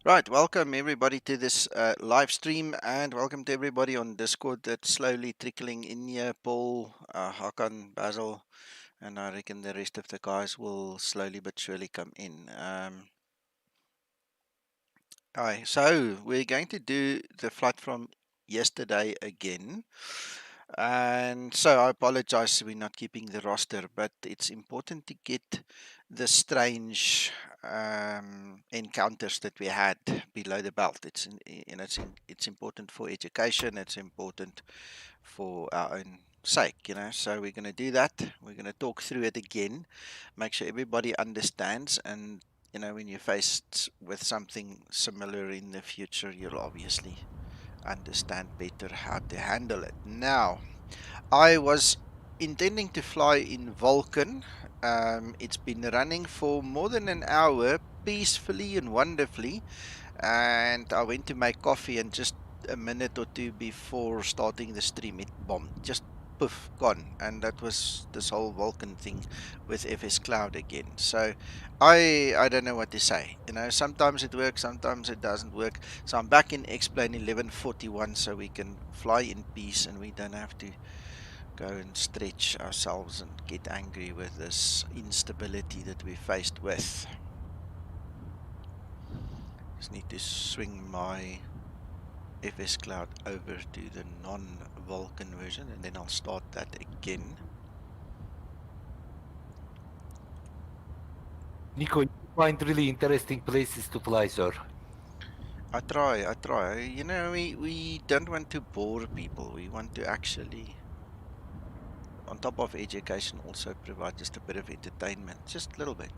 Right, welcome everybody to this live stream, and welcome to everybody on Discord that's slowly trickling in here. Paul, Hakan, Basil, and I reckon the rest of the guys will slowly but surely come in. Hi, so we're going to do the flight from yesterday again. And so I apologize we're not keeping the roster, but it's important to get the strange encounters that we had below the belt. It's important for education. It's important for our own sake, So we're going to do that. We're going to talk through it again, make sure everybody understands, and when you're faced with something similar in the future, you'll obviously understand better how to handle it. Now, I was intending to fly in Vulcan. It's been running for more than an hour, peacefully and wonderfully. And I went to make coffee, and just a minute or two before starting the stream, it bombed. Just poof, gone. And that was this whole Vulcan thing with FS Cloud again. So I don't know what to say. Sometimes it works, sometimes it doesn't work. So I'm back in X-Plane 1141, so we can fly in peace and we don't have to go and stretch ourselves and get angry with this instability that we're faced with. Just need to swing my FS Cloud over to the non-Vulcan version, and then I'll start that again. Nico, you find really interesting places to fly, sir. I try. We don't want to bore people. We want to actually, on top of education, also provide just a bit of entertainment. Just a little bit.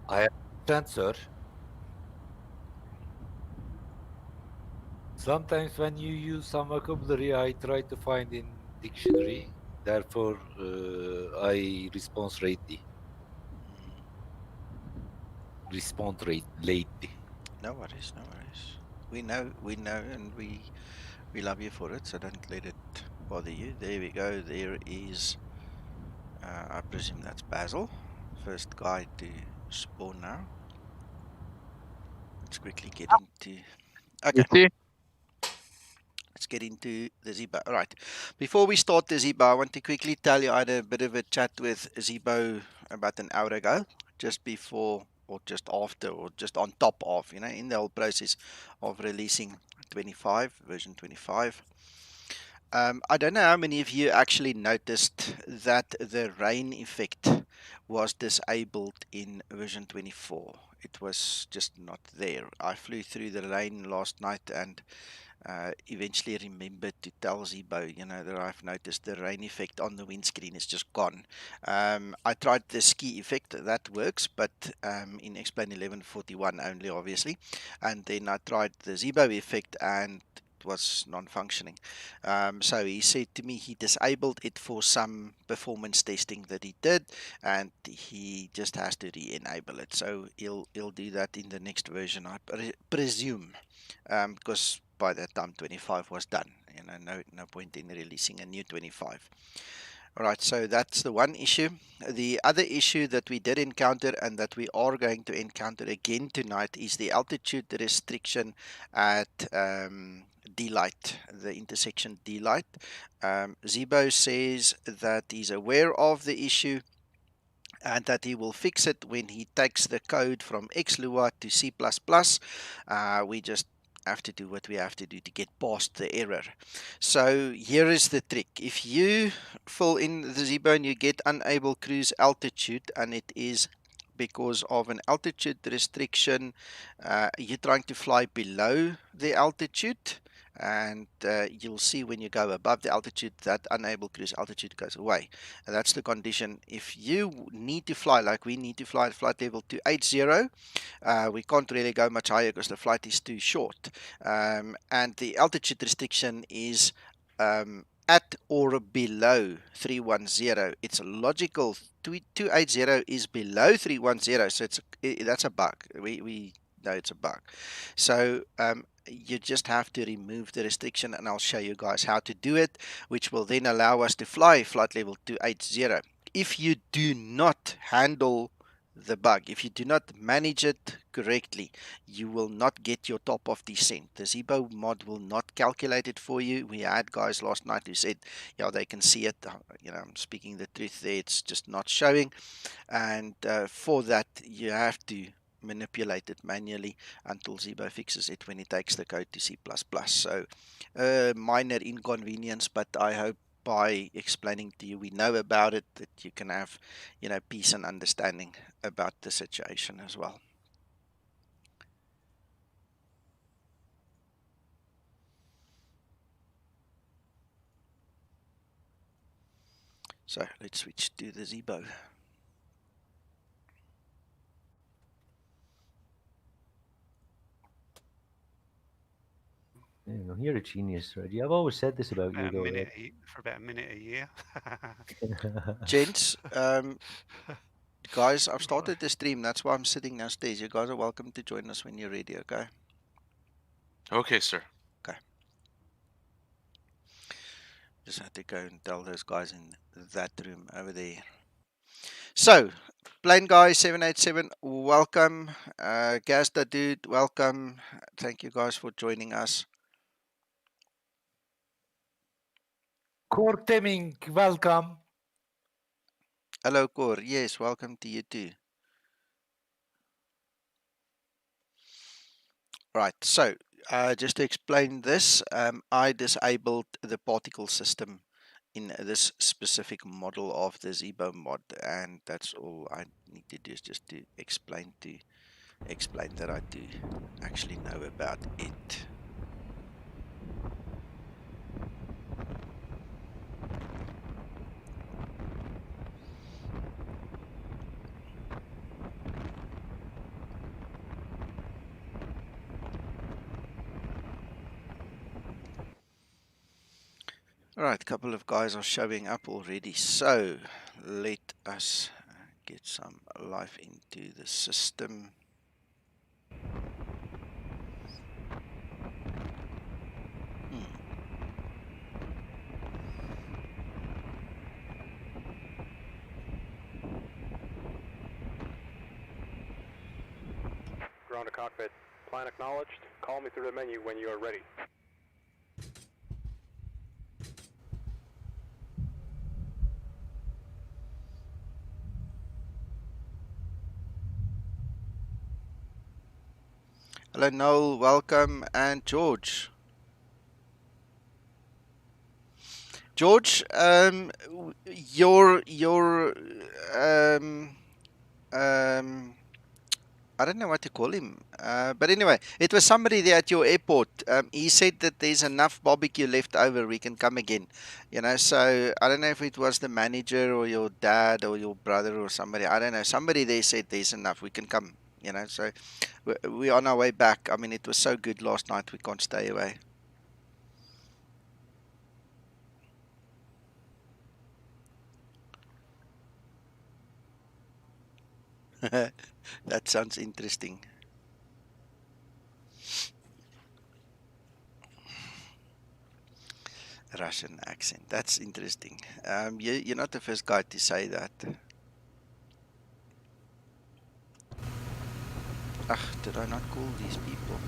I understand, sir. Sometimes when you use some vocabulary, I try to find in dictionary. Therefore, I respond lately. Respond rate lately. No worries, no worries. We know, and we love you for it, so don't let it bother you. There we go. There is, I presume that's Basil. First guy to spawn now. Let's quickly get into. Okay, You see? let's get into the Zibo. All right. Before we start the Zibo, I want to quickly tell you I had a bit of a chat with Zibo about an hour ago, just before or just after or just on top of, in the whole process of releasing 25, version 25. I don't know how many of you actually noticed that the rain effect was disabled in version 24. It was just not there. I flew through the rain last night and eventually remembered to tell Zibo, that I've noticed the rain effect on the windscreen is just gone. I tried the ski effect, that works, but in X-Plane 1141 only, obviously. And then I tried the Zibo effect, and it was non-functioning. So he said to me he disabled it for some performance testing that he did, and he just has to re-enable it. So he'll do that in the next version, I presume, because by that time 25 was done. No point in releasing a new 25. All right, so that's the one issue. The other issue that we did encounter and that we are going to encounter again tonight is the altitude restriction at D-Light, the intersection D-Light. Zibo says that he's aware of the issue and that he will fix it when he takes the code from XLUA to C++. We just have to do what we have to do to get past the error. So here is the trick. If you fill in the Zibo and you get unable cruise altitude, and it is because of an altitude restriction, you're trying to fly below the altitude, and you'll see when you go above the altitude that unable cruise altitude goes away. And that's the condition. If you need to fly like we need to fly at flight level 280, we can't really go much higher because the flight is too short. And the altitude restriction is at or below 310. It's logical. 280 is below 310, so that's a bug. We know it's a bug. So you just have to remove the restriction, and I'll show you guys how to do it, which will then allow us to fly flight level 280. if you do not handle the bug, if you do not manage it correctly, you will not get your top of descent. The Zibo mod will not calculate it for you. We had guys last night who said, yeah, they can see it. I'm speaking the truth there. It's just not showing. And for that, you have to manipulate it manually until Zibo fixes it when he takes the code to C++. So minor inconvenience, but I hope by explaining to you we know about it, that you can have peace and understanding about the situation as well. So let's switch to the Zibo. You're a genius, Reggie. I've always said this about you, though. For about a minute a year. Gents, guys, I've started the stream. That's why I'm sitting downstairs. You guys are welcome to join us when you're ready, okay? Okay, sir. Okay. Just had to go and tell those guys in that room over there. So, Plain Guy 787, welcome. Gazda Dude, welcome. Thank you guys for joining us. Core Teming, welcome. Hello, Cor. Yes, welcome to you too. Right, so just to explain this, I disabled the particle system in this specific model of the Zibo mod, and that's all I need to do is just to explain that I do actually know about it. Alright, a couple of guys are showing up already, so let us get some life into the system. Ground to cockpit. Plan acknowledged. Call me through the menu when you are ready. Hello, Noel, welcome, and George. George, your I don't know what to call him, but anyway, it was somebody there at your airport. He said that there's enough barbecue left over, we can come again. So I don't know if it was the manager or your dad or your brother or somebody. I don't know. Somebody there said there's enough, we can come. So we're on our way back. I mean, it was so good last night, we can't stay away. That sounds interesting. Russian accent. That's interesting. You're not the first guy to say that. Did I not call these people?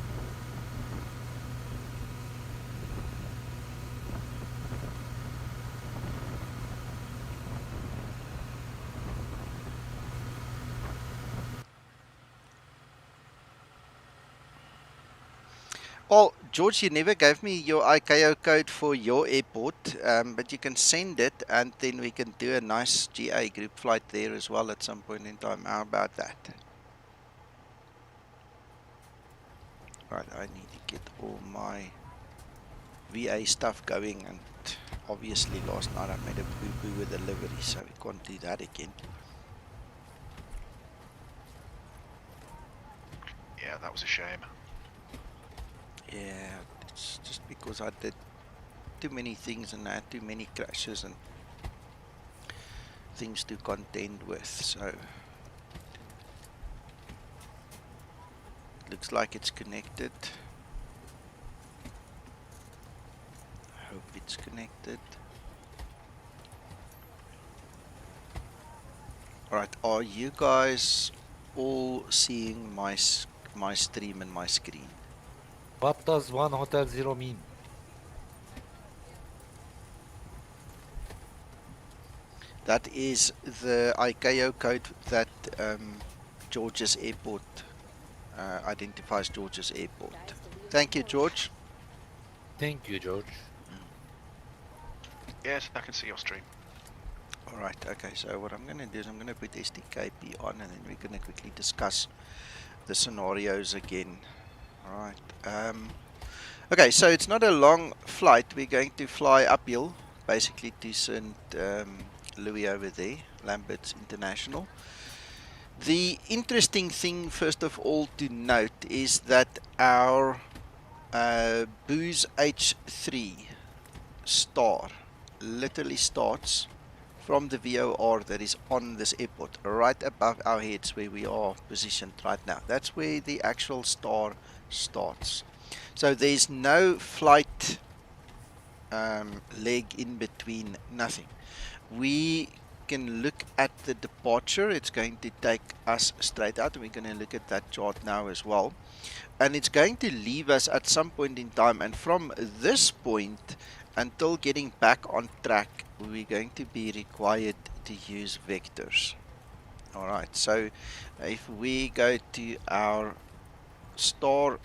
Well, George, you never gave me your ICAO code for your airport, but you can send it and then we can do a nice GA group flight there as well at some point in time. How about that? Right, I need to get all my VA stuff going, and obviously last night I made a boo-boo with the livery, so we can't do that again. Yeah, that was a shame. Yeah, it's just because I did too many things and I had too many crashes and things to contend with, so it looks like it's connected. I hope it's connected. Alright, are you guys all seeing my stream and my screen? What does 1 Hotel 0 mean? That is the ICAO code that George's Airport identifies George's Airport. Thank you, George. Thank you, George. Yes, I can see your stream. Alright, okay, so what I'm going to do is I'm going to put STKP on and then we're going to quickly discuss the scenarios again. Alright, okay, so it's not a long flight. We're going to fly uphill, basically to St. Louis over there, Lambert's International. The interesting thing, first of all, to note is that our Booz H3 star literally starts from the VOR that is on this airport, right above our heads where we are positioned right now. That's where the actual star starts. So there's no flight leg in between, nothing. We can look at the departure. It's going to take us straight out. We're going to look at that chart now as well. And it's going to leave us at some point in time. And from this point until getting back on track, we're going to be required to use vectors. Alright, so if we go to our star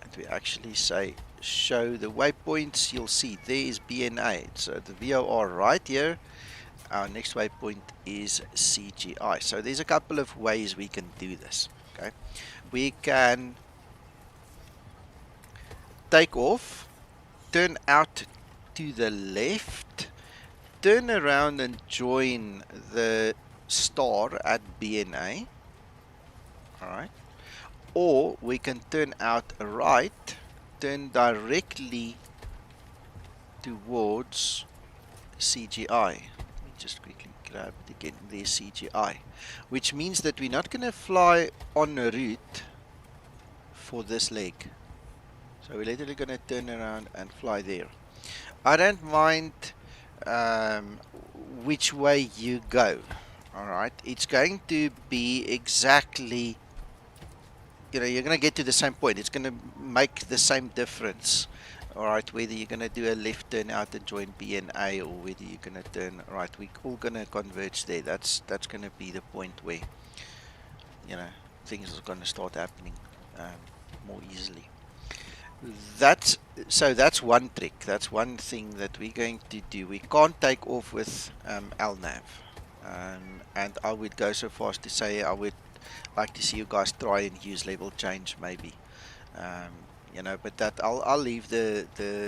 and we actually say show the waypoints, you'll see there is BNA. So the VOR right here. Our next waypoint is CGI. So there's a couple of ways we can do this. Okay, we can take off, turn out to the left, turn around and join the star at BNA. Alright. Or we can turn out right, turn directly towards CGI. Just quickly grab it again. There's CGI, which means that we're not going to fly on a route for this leg. So we're literally going to turn around and fly there. I don't mind which way you go. Alright, it's going to be exactly, you're going to get to the same point. It's going to make the same difference. Alright, whether you're going to do a left turn out and join BNA or whether you're going to turn right, we're all going to converge there. That's going to be the point where, things are going to start happening more easily. That's one trick. That's one thing that we're going to do. We can't take off with LNAV. And I would go so far as to say I would like to see you guys try and use level change maybe. But that I'll leave the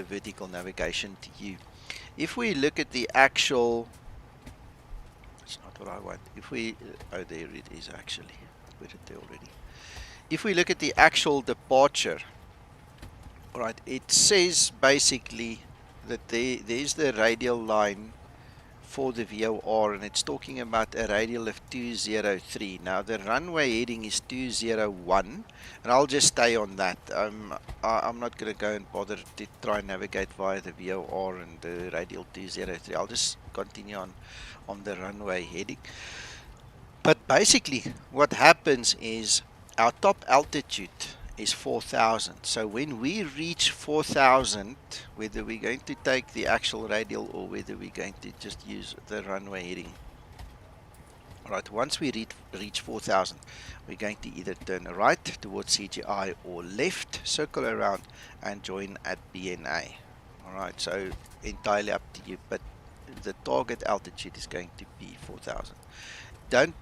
vertical navigation to you. If we look at the actual, it's not what I want. If we, oh, there it is actually. I put it there already. If we look at the actual departure, right, it says basically that there's the radial line for the VOR, and it's talking about a radial of 203. Now the runway heading is 201, and I'll just stay on that. I'm not going to go and bother to try and navigate via the VOR and the radial 203. I'll just continue on the runway heading. But basically what happens is our top altitude is 4,000. So when we reach 4,000, whether we're going to take the actual radial or whether we're going to just use the runway heading. Alright, once we reach 4,000, we're going to either turn right towards CGI or left, circle around and join at BNA. Alright, so entirely up to you, but the target altitude is going to be 4,000. Don't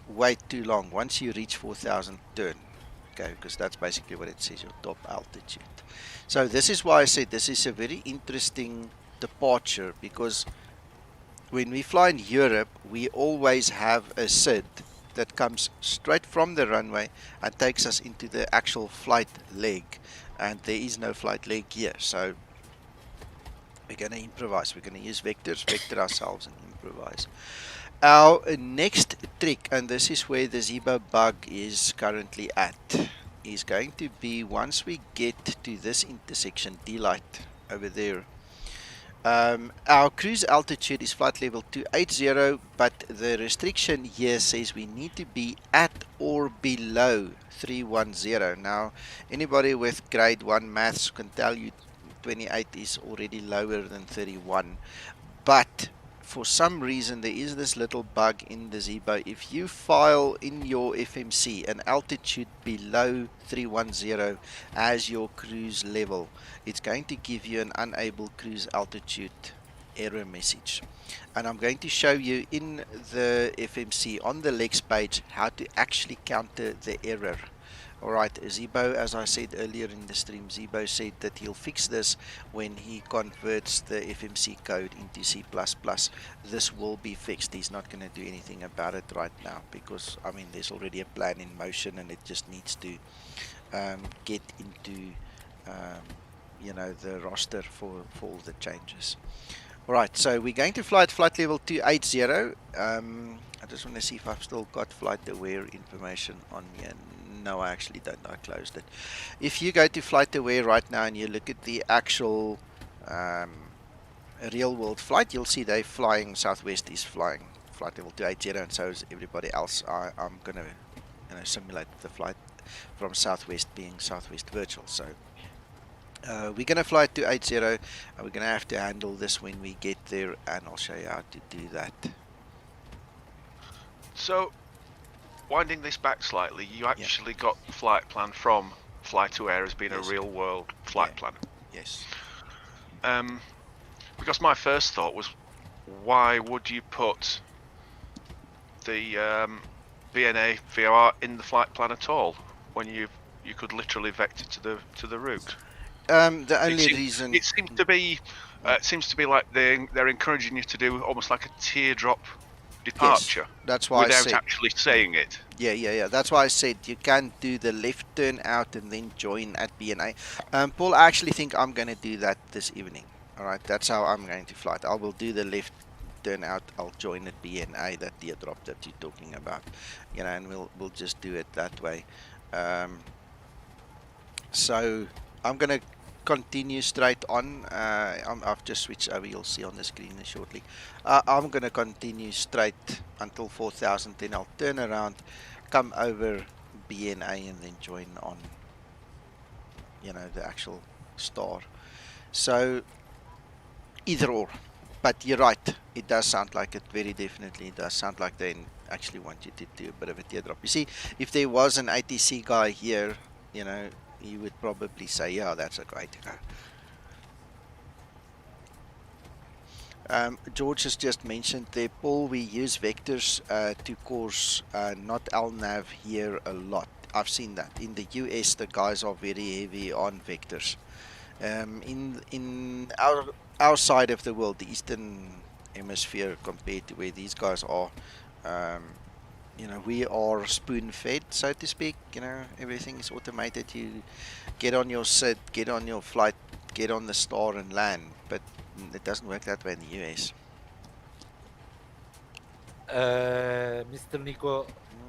wait too long. Once you reach 4,000, turn. Okay, because that's basically what it says, your top altitude. So this is why I said this is a very interesting departure, because when we fly in Europe, we always have a SID that comes straight from the runway and takes us into the actual flight leg, and there is no flight leg here. So we're going to improvise. We're going to use vectors, vector ourselves and improvise. Our next trick, and this is where the Zibo bug is currently at, is going to be once we get to this intersection, D-light over there, Our cruise altitude is flight level 280, but the restriction here says we need to be at or below 310. Now, anybody with grade 1 maths can tell you 28 is already lower than 31. But for some reason, there is this little bug in the Zibo. If you file in your FMC an altitude below 310 as your cruise level, it's going to give you an unable cruise altitude error message. And I'm going to show you in the FMC on the Lex page how to actually counter the error. Alright, Zibo, as I said earlier in the stream, Zibo said that he'll fix this when he converts the FMC code into C++. This will be fixed. He's not going to do anything about it right now because, I mean, there's already a plan in motion and it just needs to get into, the roster for all the changes. Alright, so we're going to fly at flight level 280. I just want to see if I've still got flight aware information on here. No, I actually don't. I closed it. If you go to flight aware right now and you look at the actual real world flight, you'll see they're flying. Southwest is flying flight level 280, and so is everybody else. I'm going to simulate the flight from Southwest being Southwest virtual. So we're going to fly at 280, and we're going to have to handle this when we get there, and I'll show you how to do that. So, winding this back slightly, you actually got the flight plan from Fly to Air as being a real world flight plan. Yes. Because my first thought was, why would you put the KBNA VOR in the flight plan at all when you could literally vector to the route? The only reason it seems to be like they're encouraging you to do almost like a teardrop departure. Yes, that's why without I said, actually saying it. Yeah. That's why I said you can't do the left turn out and then join at BNA. Paul, I actually think I'm going to do that this evening. All right, that's how I'm going to fly it. I will do the left turn out. I'll join at BNA, that teardrop that you're talking about. And we'll just do it that way. So I'm going to continue straight on. I've just switched over, you'll see on the screen shortly. I'm going to continue straight until 4000, then I'll turn around, come over BNA and then join on the actual star. So either or, but you're right, it does sound like it, very definitely does sound like they actually want you to do a bit of a teardrop. You see, if there was an ATC guy here, he would probably say, yeah, that's a great go. George has just mentioned there, Paul, we use vectors to course, not LNAV here a lot. I've seen that. In the US, the guys are very heavy on vectors. In our side of the world, the Eastern Hemisphere, compared to where these guys are, we are spoon-fed, so to speak. Everything is automated. You get on your sit, get on your flight, get on the star and land. But it doesn't work that way in the US. Mr. Nico,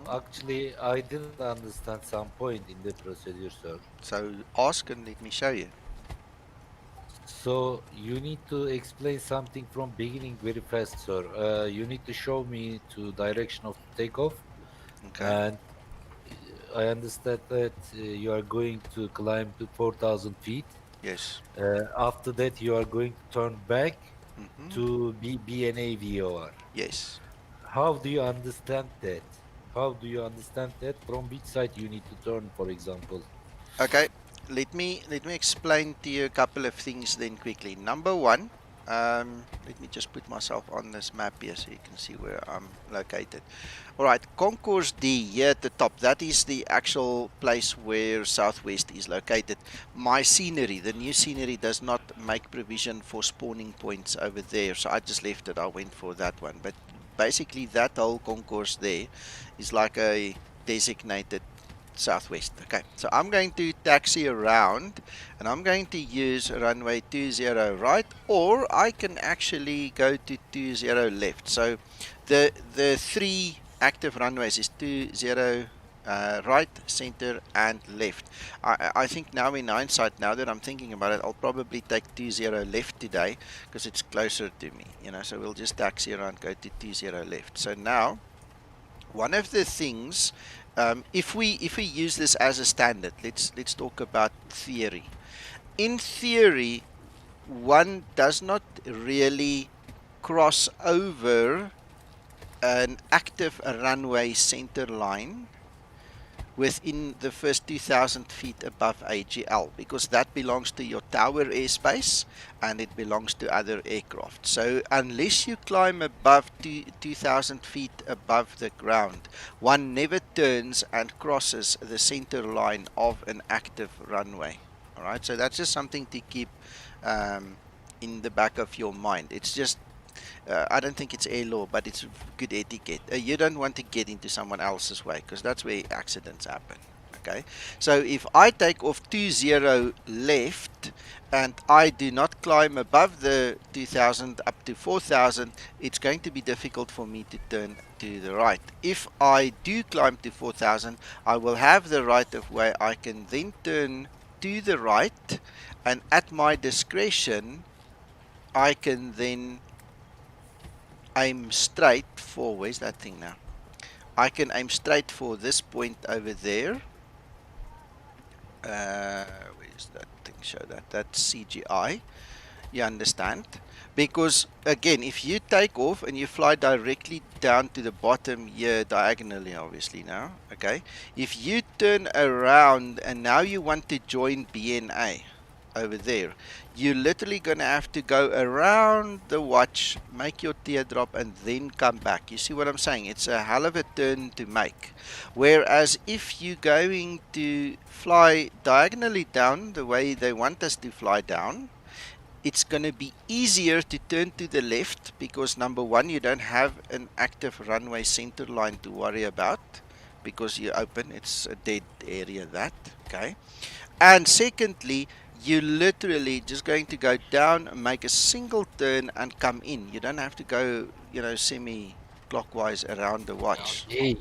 actually, I didn't understand some point in the procedure, sir. So ask and let me show you. So you need to explain something from beginning very fast, sir. You need to show me to direction of takeoff. Okay. And I understand that you are going to climb to 4,000 feet. Yes. After that, you are going to turn back to BNA VOR. Yes. How do you understand that? How do you understand that? From which side you need to turn, for example? Okay. Let me explain to you a couple of things then quickly. Number one, let me just put myself on this map here so you can see where I'm located. Alright, Concourse D here at the top, that is the actual place where Southwest is located. My scenery, the new scenery, does not make provision for spawning points over there, so I just left it. I went for that one. But basically that whole concourse there is like a designated Southwest. Okay, so I'm going to taxi around and I'm going to use runway 20 right, or I can actually go to 20 left. So the three active runways is 20 right, center, and left. I think now in hindsight, now that I'm thinking about it, I'll probably take 20 left today because it's closer to me, you know. So we'll just taxi around, go to 20 left. So now, one of the things, if we use this as a standard, let's talk about theory. In theory, one does not really cross over an active runway center line within the first 2,000 feet above AGL, because that belongs to your tower airspace and it belongs to other aircraft. So unless you climb above 2,000 feet above the ground, one never turns and crosses the center line of an active runway. All right, so that's just something to keep in the back of your mind. It's just I don't think it's air law, but it's good etiquette. You don't want to get into someone else's way because that's where accidents happen. Okay, so if I take off 20 left and I do not climb above the 2000 up to 4000, it's going to be difficult for me to turn to the right. If I do climb to 4000, I will have the right of way. I can then turn to the right, and at my discretion, I can then aim straight for, where's that thing now? I can aim straight for this point over there. Where's that thing? Show that. That's CGI. You understand? Because again, if you take off and you fly directly down to the bottom here, diagonally, obviously now, okay? If you turn around and now you want to join BNA over there, you're literally gonna have to go around the watch, make your teardrop, and then come back. You see what I'm saying? It's a hell of a turn to make. Whereas if you're going to fly diagonally down the way they want us to fly down, it's going to be easier to turn to the left because number one, you don't have an active runway center line to worry about because you're open. It's a dead area, that, okay? And secondly, you're literally just going to go down, make a single turn, and come in. You don't have to go, you know, semi-clockwise around the watch. Hey,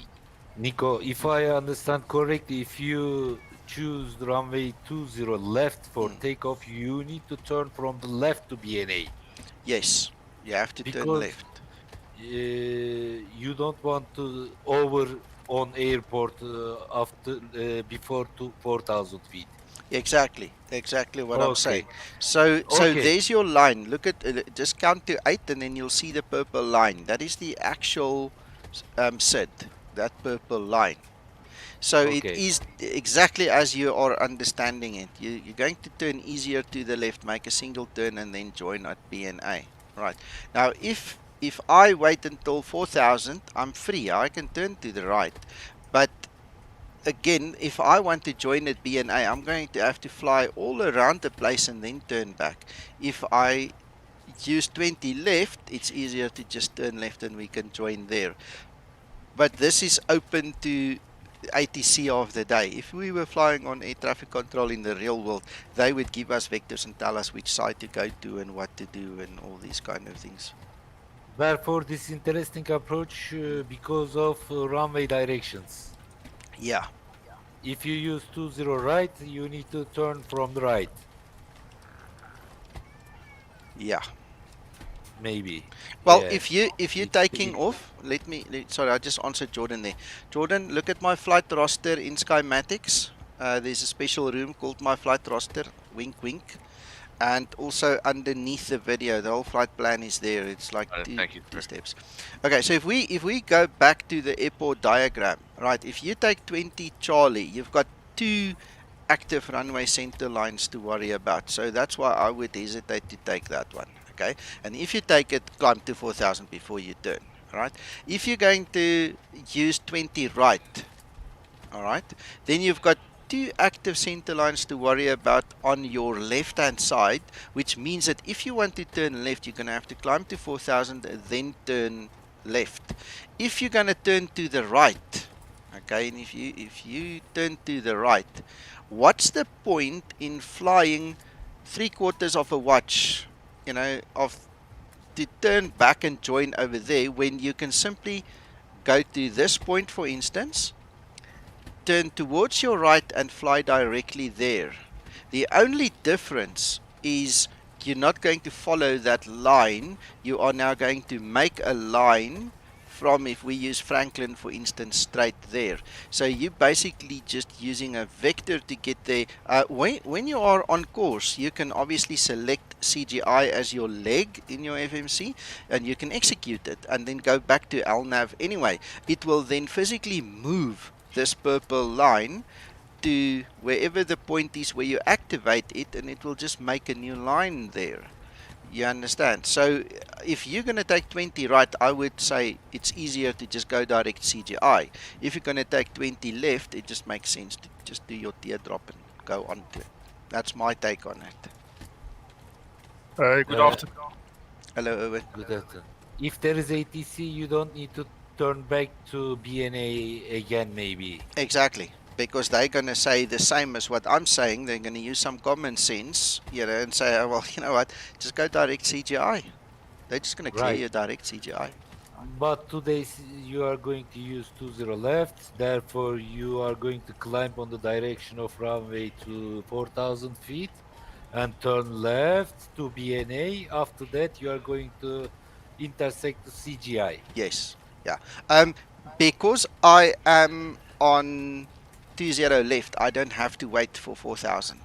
Nico, if I understand correctly, if you choose the runway 20 left for takeoff, you need to turn from the left to BNA. Yes, you have to turn Because left. you don't want to over on airport after before 4,000 feet. Exactly what I'm saying. Okay. So Okay. there's your line. Look at just count to 8 and then you'll see the purple line. That is the actual SID, that purple line. So it Okay. is exactly as you are understanding it. You're going to turn easier to the left, make a single turn, and then join at BNA. Right. Now, if I wait until 4000, I'm free. I can turn to the right. But again, if I want to join at BNA, I'm going to have to fly all around the place and then turn back. If I use 20 left, it's easier to just turn left and we can join there. But this is open to ATC of the day. If we were flying on air traffic control in the real world, they would give us vectors and tell us which side to go to and what to do and all these kind of things. Therefore, this interesting approach because of runway directions. Yeah. If you use 20 right, you need to turn from the right. Yeah. Maybe. Well, Yeah. if you're taking off, sorry, I just answered Jordan there. Jordan, look at my flight roster in Skymatics. There's a special room called my flight roster. Wink, wink. And also underneath the video, the whole flight plan is there. It's like two steps. Okay, so if we go back to the airport diagram, right? If you take 20 Charlie, you've got 2 active runway center lines to worry about. So that's why I would hesitate to take that one. Okay, and if you take it, climb to 4000 before you turn. All right. If you're going to use 20 right, all right, then you've got 2 active center lines to worry about on your left hand side, which means that if you want to turn left, you're going to have to climb to 4000 then turn left. If you're going to turn to the right, okay, and if you turn to the right, what's the point in flying 3/4 of a watch, you know, to turn back and join over there when you can simply go to this point, for instance, turn towards your right and fly directly there. The only difference is you're not going to follow that line. You are now going to make a line from, if we use Franklin for instance, straight there. So you basically just using a vector to get there. When you are on course, you can obviously select CGI as your leg in your FMC and you can execute it and then go back to LNAV anyway. It will then physically move this purple line to wherever the point is where you activate it, and it will just make a new line there. You understand? So if you're going to take 20 right, I would say it's easier to just go direct CGI. If you're going to take 20 left, it just makes sense to just do your teardrop and go on to it. That's my take on it. Good afternoon. Hello, Owen. Good afternoon. If there is ATC, you don't need to turn back to BNA again, maybe. Exactly. Because they're going to say the same as what I'm saying. They're going to use some common sense, and say, oh, well, you know what, just go direct CGI. They're just going to clear Right. your direct CGI. But today you are going to use 20 left, therefore you are going to climb on the direction of runway to 4,000 feet and turn left to BNA. After that, you are going to intersect the CGI. Yes. Yeah. Because I am on 20 left, I don't have to wait for 4,000.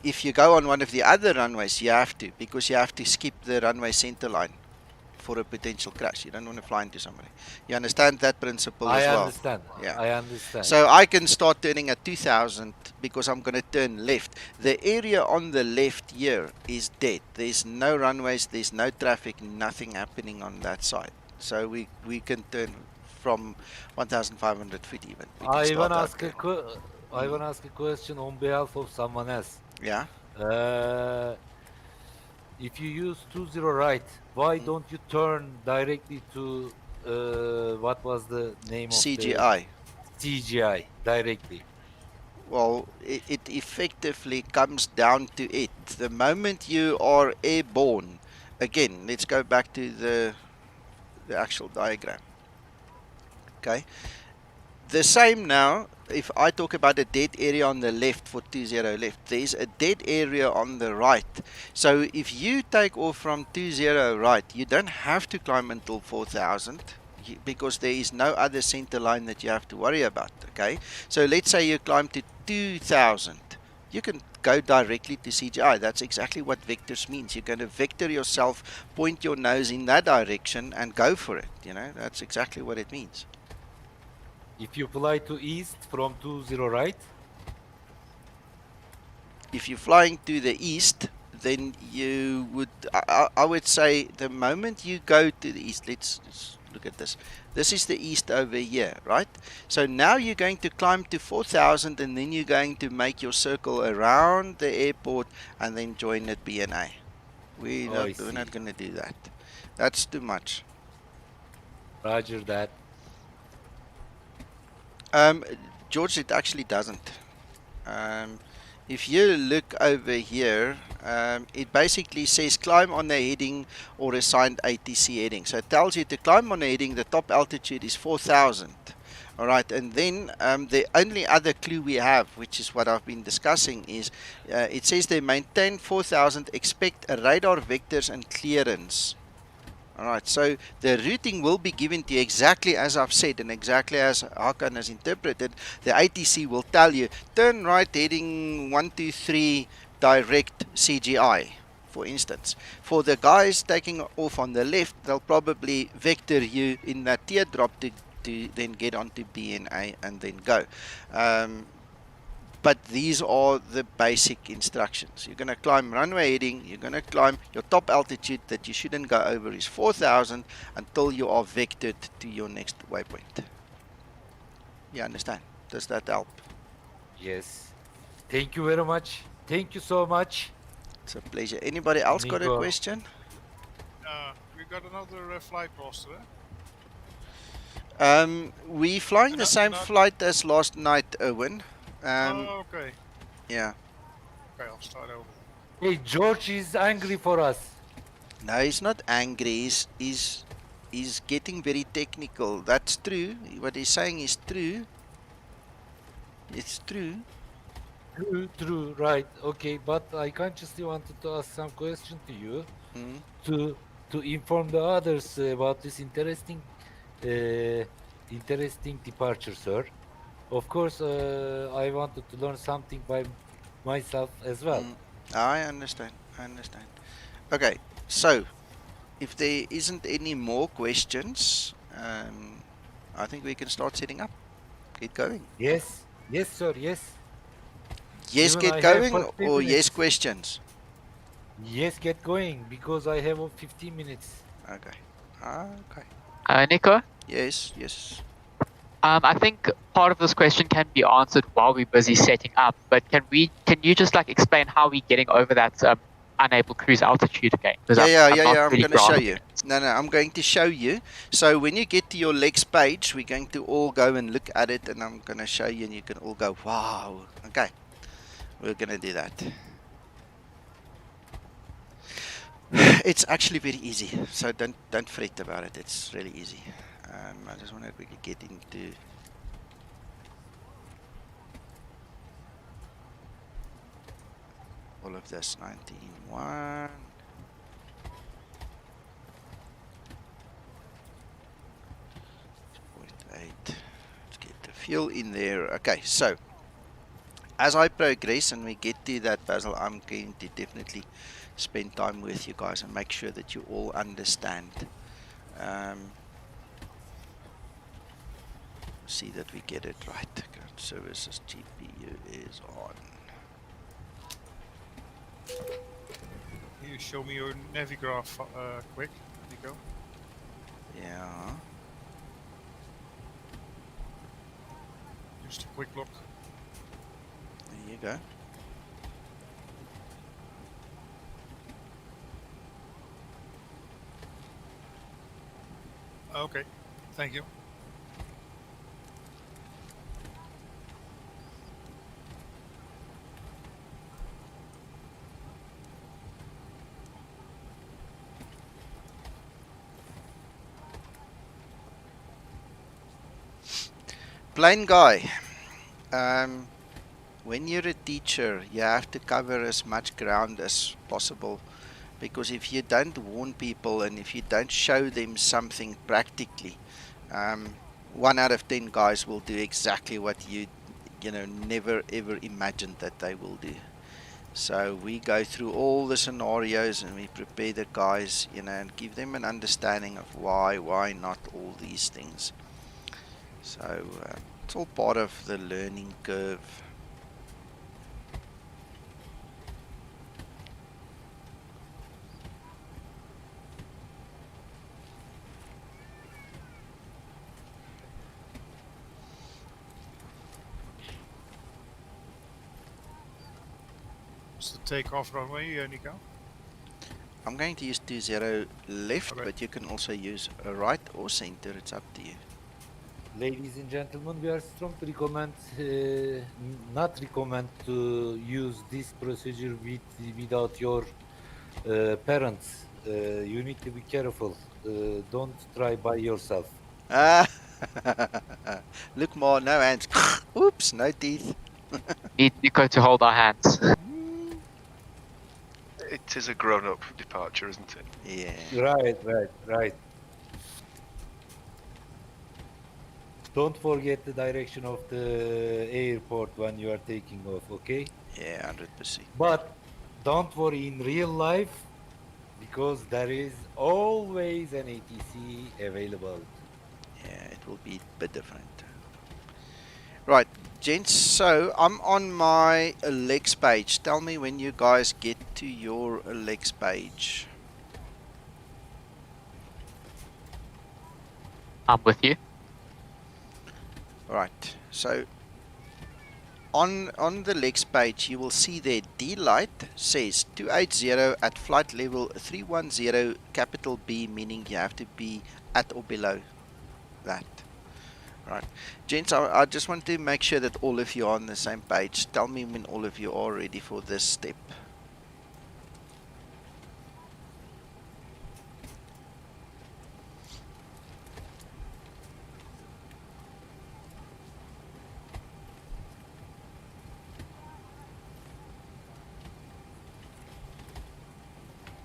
If you go on one of the other runways, you have to, because you have to skip the runway center line for a potential crash. You don't want to fly into somebody. You understand that principle as well? Understand. Yeah. I understand. So I can start turning at 2000 because I'm going to turn left. The area on the left here is dead. There's no runways, there's no traffic, nothing happening on that side. So we can turn from 1,500 feet even. We can I start want to out ask there. I want to ask a question on behalf of someone else. Yeah. If you use 20 right, why don't you turn directly to what was the name of CGI. the CGI directly? Well, it effectively comes down to it. The moment you are airborne, again, let's go back to the actual diagram. Okay. The same now, if I talk about a dead area on the left for 20 left, there's a dead area on the right. So if you take off from 20 right, you don't have to climb until 4,000 because there is no other center line that you have to worry about. Okay. So let's say you climb to 2,000. You can go directly to CGI. That's exactly what vectors means. You're going to vector yourself, point your nose in that direction and go for it. That's exactly what it means. If you fly to east from 20 right, if you're flying to the east, then you would, I would say, the moment you go to the east, let's look at this. This is the east over here, right? So now you're going to climb to 4,000 and then you're going to make your circle around the airport and then join at BNA. We're not going to do that. That's too much. Roger that. George, it actually doesn't. If you look over here, it basically says climb on a heading or assigned ATC heading. So it tells you to climb on a heading, the top altitude is 4,000. All right, and then the only other clue we have, which is what I've been discussing, is it says they maintain 4,000, expect a radar vectors and clearance. Alright, so the routing will be given to you exactly as I've said and exactly as Hakan has interpreted. The ATC will tell you, turn right heading 123 direct CGI, for instance. For the guys taking off on the left, they'll probably vector you in that teardrop to then get onto BNA and then go. But these are the basic instructions. You're going to climb runway heading, you're going to climb your top altitude that you shouldn't go over is 4,000 until you are vectored to your next waypoint. You understand? Does that help? Yes. Thank you very much. Thank you so much. It's a pleasure. Anybody else got a Nico. question? We got another flight roster. We flying the same flight as last night, Owen. Okay. Yeah. Okay, I'll start over. Hey, George is angry for us. No, he's not angry. He's getting very technical. That's true. What he's saying is true. It's true. True, right. Okay, but I consciously wanted to ask some question to you Mm. to inform the others about this uh, interesting departure, sir. Of course, I wanted to learn something by myself as well. Mm. I understand. I understand. Okay, so if there isn't any more questions, I think we can start setting up. Get going. Yes, sir, yes. Yes, Even get I have going, 15 or yes, minutes. questions. Yes, get going because I have 15 minutes. Okay. Okay. Nico, Yes, yes. I think part of this question can be answered while we're busy setting up, but can you just like explain how we're getting over that unable cruise altitude again? Because I'm not I'm really going to show grasping you. it. No, I'm going to show you. So when you get to your legs page, we're going to all go and look at it, and I'm going to show you, and you can all go, wow. Okay, we're going to do that. It's actually very easy, so don't fret about it. It's really easy. I just want to quickly get into all of this. 19.1. 0.8. Let's get the fuel in there. Okay, so as I progress and we get to that puzzle, I'm going to definitely spend time with you guys and make sure that you all understand. See that we get it right. Current services GPU is on. Can you show me your Navigraph quick, Nico? Yeah. Just a quick look. There you go. Okay, thank you. Plain guy. When you're a teacher, you have to cover as much ground as possible, because if you don't warn people and if you don't show them something practically, 1 out of 10 guys will do exactly what you know never ever imagined that they will do. So we go through all the scenarios and we prepare the guys, and give them an understanding of why not all these things. So it's all part of the learning curve. What's the takeoff runway, Nico? I'm going to use 20 left, Okay. but you can also use a right or center. It's up to you. Ladies and gentlemen, we are strong to recommend, not recommend to use this procedure without your parents. You need to be careful. Don't try by yourself. Ah, look more, no hands. Oops, no teeth. Need Nico to hold our hands. It is a grown-up departure, isn't it? Yeah. Right. Don't forget the direction of the airport when you are taking off, okay? Yeah, 100%. But don't worry in real life because there is always an ATC available. Yeah, it will be a bit different. Right, gents, so I'm on my Lex page. Tell me when you guys get to your Lex page. I'm with you. Right, so on the Lex page, you will see there D-Light says 280 at flight level 310 capital B, meaning you have to be at or below that. Right, gents, I just want to make sure that all of you are on the same page. Tell me when all of you are ready for this step.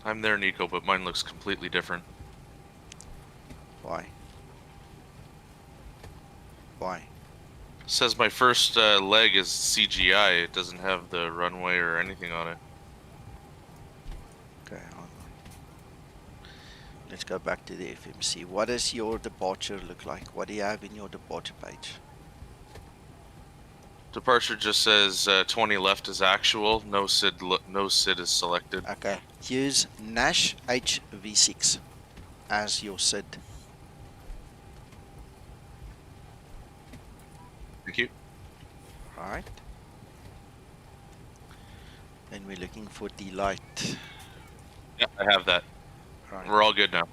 I'm there, Nico, but mine looks completely different. Why? Why? It says my first leg is CGI. It doesn't have the runway or anything on it. Okay, hold on. Let's go back to the FMC. What does your departure look like? What do you have in your departure page? Departure just says 20 left is actual. No SID is selected. Okay. Use Nash HV6 as your SID. Thank you. Right. Then we're looking for delight. Yeah, I have that. Right. We're all good now.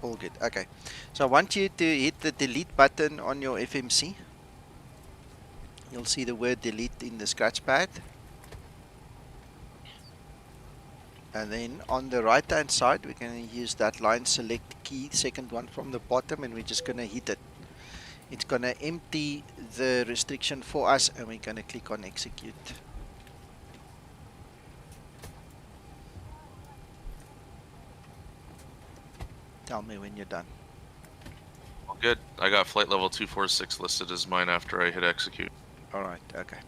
All good. Okay. So I want you to hit the delete button on your FMC. You'll see the word delete in the scratch pad. And then on the right hand side, we're going to use that line select key, second one from the bottom, and we're just going to hit it. It's going to empty the restriction for us, and we're going to click on execute. Tell me when you're done. All good. I got flight level 246 listed as mine after I hit execute. Alright, okay.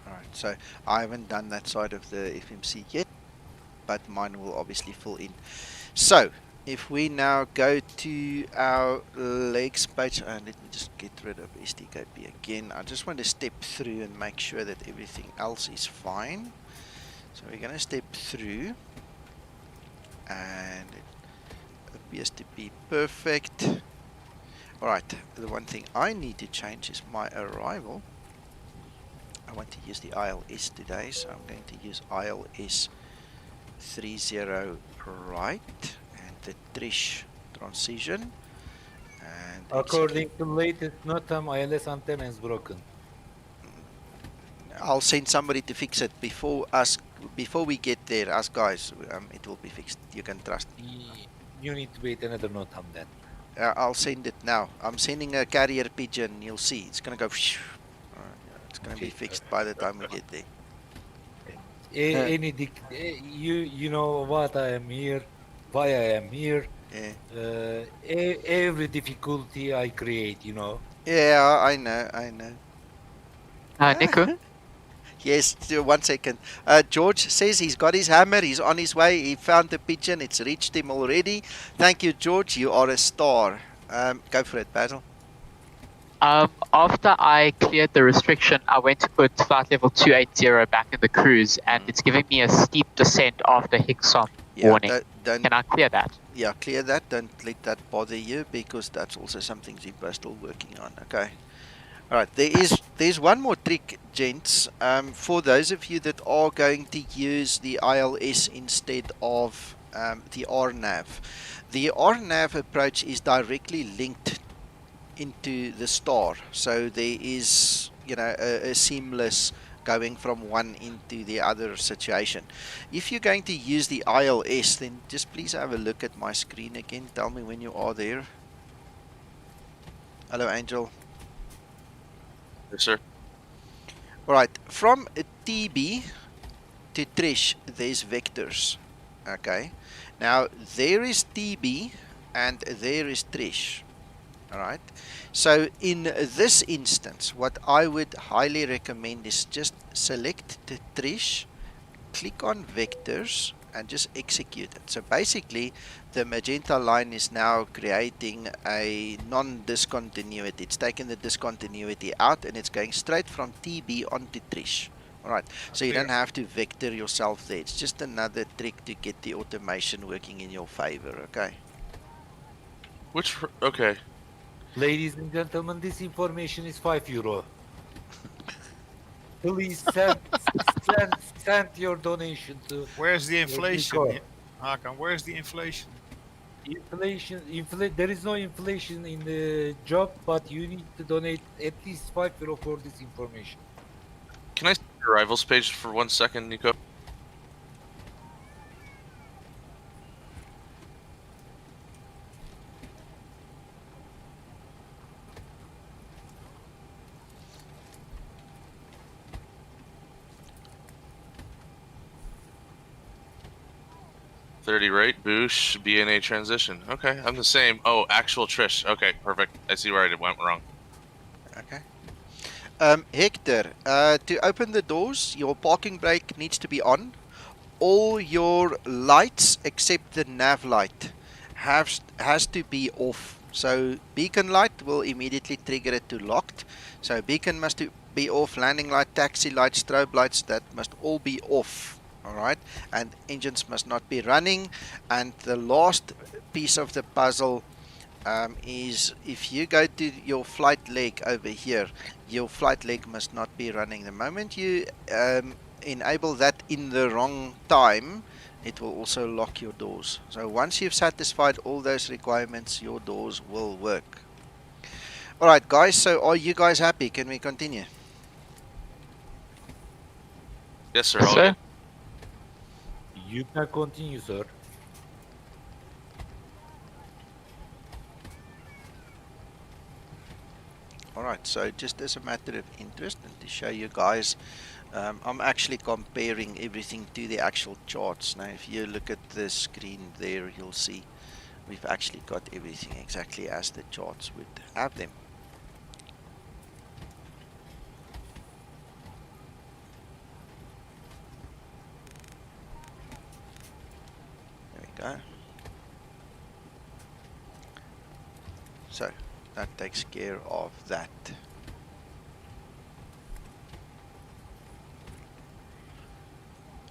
Alright, so I haven't done that side of the FMC yet, but mine will obviously fill in. So, if we now go to our legs page, and let me just get rid of STKP again. I just want to step through and make sure that everything else is fine. So we're going to step through, and it appears to be perfect. Alright, the one thing I need to change is my arrival. I want to use the ILS today, so I'm going to use ILS 30 right, and the Trish transition. And According to latest NOTAM, ILS antenna is broken. I'll send somebody to fix it before we get there. Us guys, it will be fixed. You can trust. You need to wait another NOTAM then. I'll send it now. I'm sending a carrier pigeon. You'll see. It's gonna go. It's gonna be fixed by the time we get there. You know what I am here, why I am here. Yeah. Every difficulty I create, you know. Yeah, I know. Nico? Yes, 1 second. George says he's got his hammer. He's on his way. He found the pigeon. It's reached him already. Thank you, George. You are a star. Go for it, Basil. After I cleared the restriction, I went to put flight level 280 back in the cruise, and it's giving me a steep descent after Hickson warning. Can I clear that? Yeah, clear that. Don't let that bother you, because that's also something Zibo is still working on. Okay. Alright, there's one more trick, gents. For those of you that are going to use the ILS instead of the RNAV. The RNAV approach is directly linked into the star, so there is, you know, a seamless going from one into the other situation. If you're going to use the ILS, then just please have a look at my screen again. Tell me when you are there. Hello, Angel. Yes, sir. Alright, from TB to Trish, there's vectors. Okay, now there is TB and there is Trish. Alright, so in this instance, what I would highly recommend is just select the Trish, click on vectors, and just execute it. So basically, the magenta line is now creating a non-discontinuity. It's taking the discontinuity out, and it's going straight from TB onto Trish. Alright, so you don't have to vector yourself there. It's just another trick to get the automation working in your favor, okay? Okay. Ladies and gentlemen, this information is €5. Please send your donation to. Where's the inflation? Hakan, where's the inflation? There is no inflation in the job, but you need to donate at least €5 for this information. Can I see your arrivals page for 1 second, Nico? 30 right, boosh, BNA transition. Okay, I'm the same. Oh, actual Trish. Okay, perfect. I see where I went wrong. Okay. Hector, to open the doors, your parking brake needs to be on. All your lights except the nav light has to be off. So beacon light will immediately trigger it to locked. So beacon must be off, landing light, taxi light, strobe lights, that must all be off. Alright, and engines must not be running. And the last piece of the puzzle is if you go to your flight leg over here, your flight leg must not be running. The moment you enable that in the wrong time, it will also lock your doors. So once you've satisfied all those requirements, your doors will work. Alright guys, so are you guys happy? Can we continue? Yes, sir. Yes, All sir. good. You can continue, sir. Alright, so just as a matter of interest and to show you guys, I'm actually comparing everything to the actual charts. Now if you look at the screen there, you'll see we've actually got everything exactly as the charts would have them. There we go. So that takes care of that.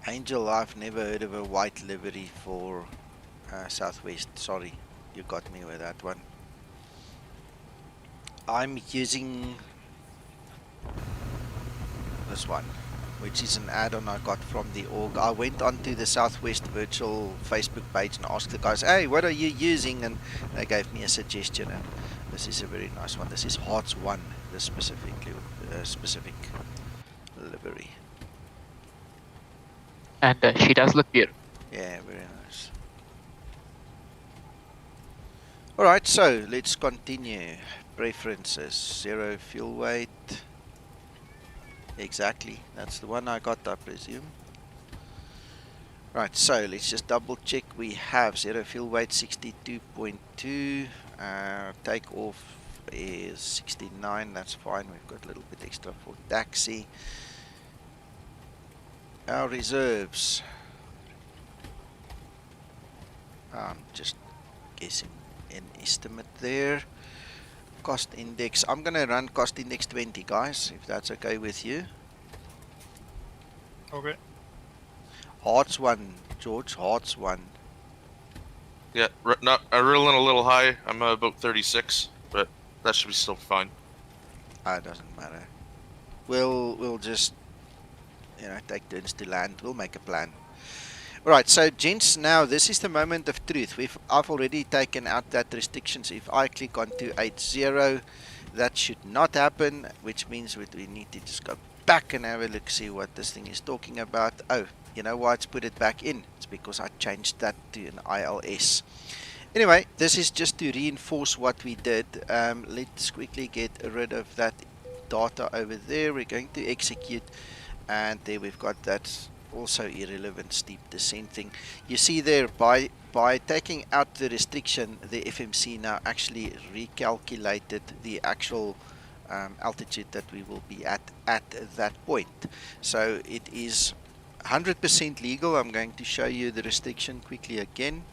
Angel, I've never heard of a white livery for Southwest. Sorry, you got me with that one. I'm using this one, which is an add-on I got from the org. I went onto the Southwest virtual Facebook page and asked the guys, hey, what are you using? And they gave me a suggestion, and this is a very nice one. This is Hearts 1, the specific livery. And she does look beautiful. Yeah, very nice. Alright, so let's continue. Preferences, 0 fuel weight. Exactly, that's the one I got, I presume. Right, so let's just double check. We have 0 fuel weight 62.2. Takeoff is 69, that's fine. We've got a little bit extra for taxi. Our reserves. I'm just guessing an estimate there. Cost index. I'm gonna run cost index 20, guys, if that's okay with you. Okay. Hearts 1, George. Hearts 1. Yeah, I'm rolling a little high. I'm about 36, but that should be still fine. It doesn't matter. We'll just, you know, take turns to land. We'll make a plan. Alright, so gents, now this is the moment of truth. I've already taken out that restrictions. If I click on 280, that should not happen, which means we need to just go back and have a look, see what this thing is talking about. Oh, you know why it's put it back in? It's because I changed that to an ILS. Anyway, this is just to reinforce what we did. Let's quickly get rid of that data over there. We're going to execute, and there we've got that also irrelevant steep descent thing. You see there, by taking out the restriction, the FMC now actually recalculated the actual altitude that we will be at that point. So it is 100% legal. I'm going to show you the restriction quickly again.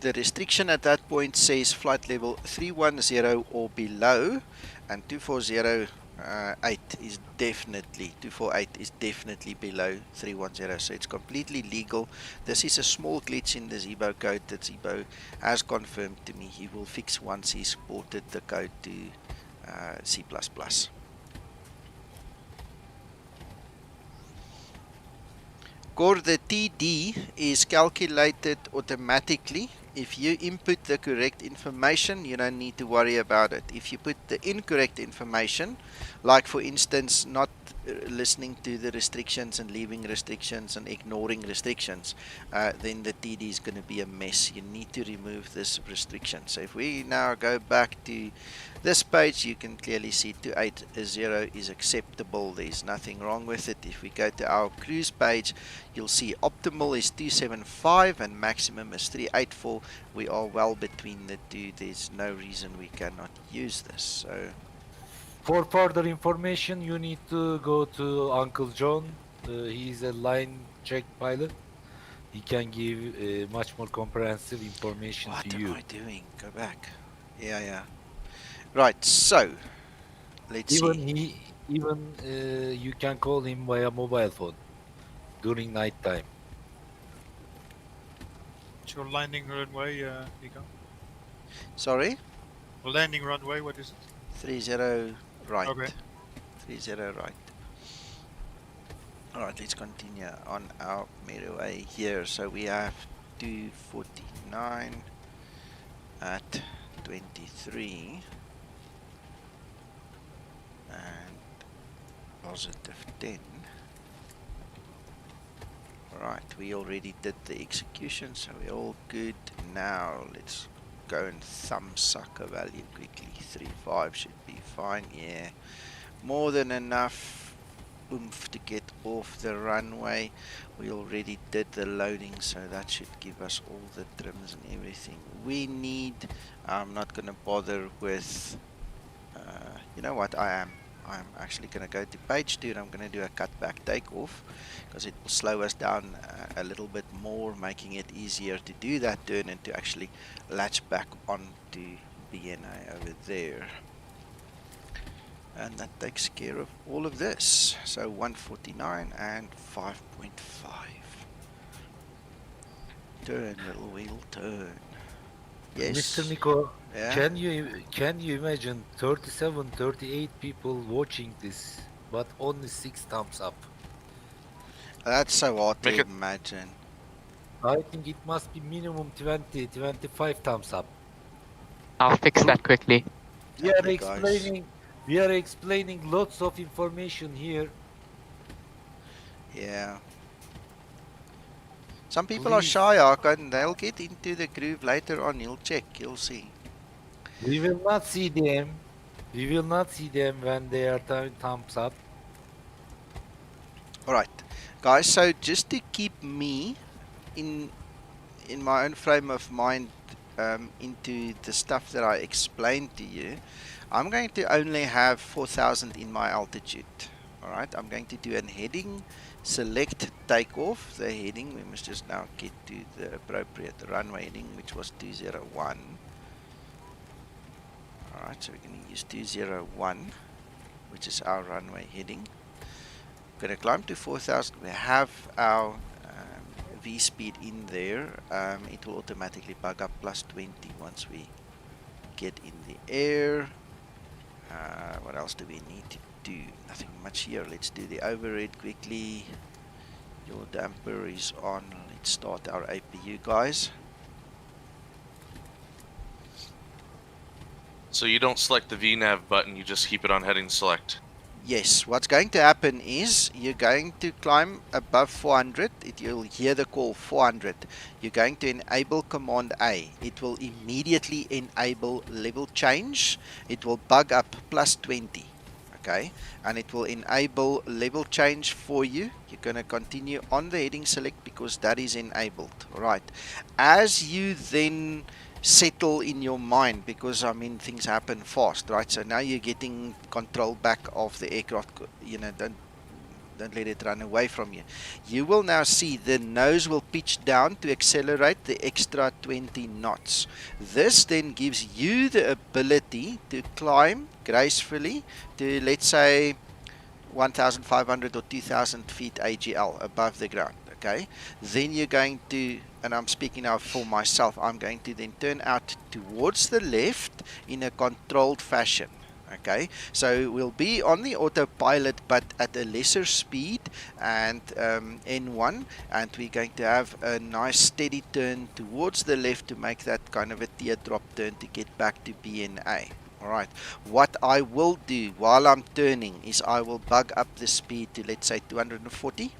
The restriction at that point says flight level 310 or below, and 2408 is definitely 248 is definitely below 310, so it's completely legal. This is a small glitch in the Zibo code that Zibo has confirmed to me he will fix once he's ported the code to C++. Core, the TD is calculated automatically If you input the correct information, you don't need to worry about it. If you put the incorrect information, like for instance, not listening to the restrictions and leaving restrictions and ignoring restrictions, then the TD is going to be a mess. You need to remove this restriction. So if we now go back to this page, you can clearly see 280 is acceptable. There's nothing wrong with it. If we go to our cruise page, you'll see optimal is 275 and maximum is 384. We are well between the two. There's no reason we cannot use this. So for further information, you need to go to Uncle John. He's a line check pilot. He can give much more comprehensive information what to am you. I doing? Go back. Yeah. Right, so let's see. Even you can call him via mobile phone during night time. What's your landing runway, Nico? Sorry? Landing runway, what is it? 30 right. Okay. 30 right. Alright, let's continue on our Meadoway here. So we have 249 at 23 and positive 10. Alright, we already did the execution, so we're all good. Now let's go and thumb suck a value quickly. 3.5 should be fine. Yeah, more than enough oomph to get off the runway. We already did the loading, so that should give us all the trims and everything we need. I'm not gonna bother with you know what, I'm actually gonna go to page 2 and I'm gonna do a cutback takeoff because it will slow us down a little bit more, making it easier to do that turn and to actually latch back onto BNA over there. And that takes care of all of this. So 149 and 5.5. Turn, little wheel, turn. Yes. Mr. Nico, Yeah. can you imagine 37, 38 people watching this, but only 6 thumbs up? That's so hard to imagine. I think it must be minimum 20, 25 thumbs up. I'll fix that quickly. We are explaining lots of information here. Yeah. Some people are shy, Hakan. They'll get into the groove later on. You'll check. You'll see. We will not see them. We will not see them when they are thumbs up. Alright. Guys, so just to keep me in my own frame of mind into the stuff that I explained to you, I'm going to only have 4,000 in my altitude. Alright, I'm going to do an heading, select takeoff, the heading. We must just now get to the appropriate runway heading, which was 201. Alright, so we're going to use 201, which is our runway heading. We're going to climb to 4,000. We have our V-speed in there. It will automatically bug up plus 20 once we get in the air. What else do we need to do? Nothing much here. Let's do the overhead quickly. Your damper is on. Let's start our APU, guys. So you don't select the VNAV button, you just keep it on heading select. Yes, what's going to happen is you're going to climb above 400. You'll hear the call 400. You're going to enable command A. It will immediately enable level change. It will bug up plus 20. Okay, and it will enable level change for you. You're going to continue on the heading select because that is enabled. Right. As you then settle in your mind, because I mean things happen fast, right? So now you're getting control back of the aircraft. You know, don't let it run away from you. You will now see the nose will pitch down to accelerate the extra 20 knots. This then gives you the ability to climb gracefully to, let's say, 1,500 or 2,000 feet AGL above the ground. Okay, then you're going to, and I'm speaking now for myself, I'm going to then turn out towards the left in a controlled fashion. Okay, so we'll be on the autopilot but at a lesser speed and N1, and we're going to have a nice steady turn towards the left to make that kind of a teardrop turn to get back to BNA. Alright, what I will do while I'm turning is I will bug up the speed to, let's say, 240.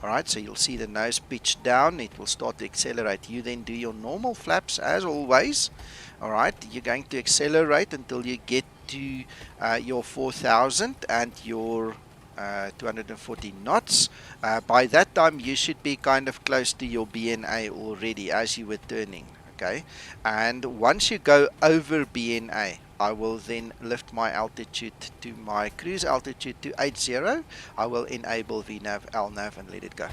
Alright, so you'll see the nose pitch down, it will start to accelerate. You then do your normal flaps as always. Alright, you're going to accelerate until you get to your 4000 and your 240 knots. By that time you should be kind of close to your BNA already as you were turning. Okay, and once you go over BNA, I will then lift my altitude to my cruise altitude to 80. I will enable VNAV, LNAV and let it go.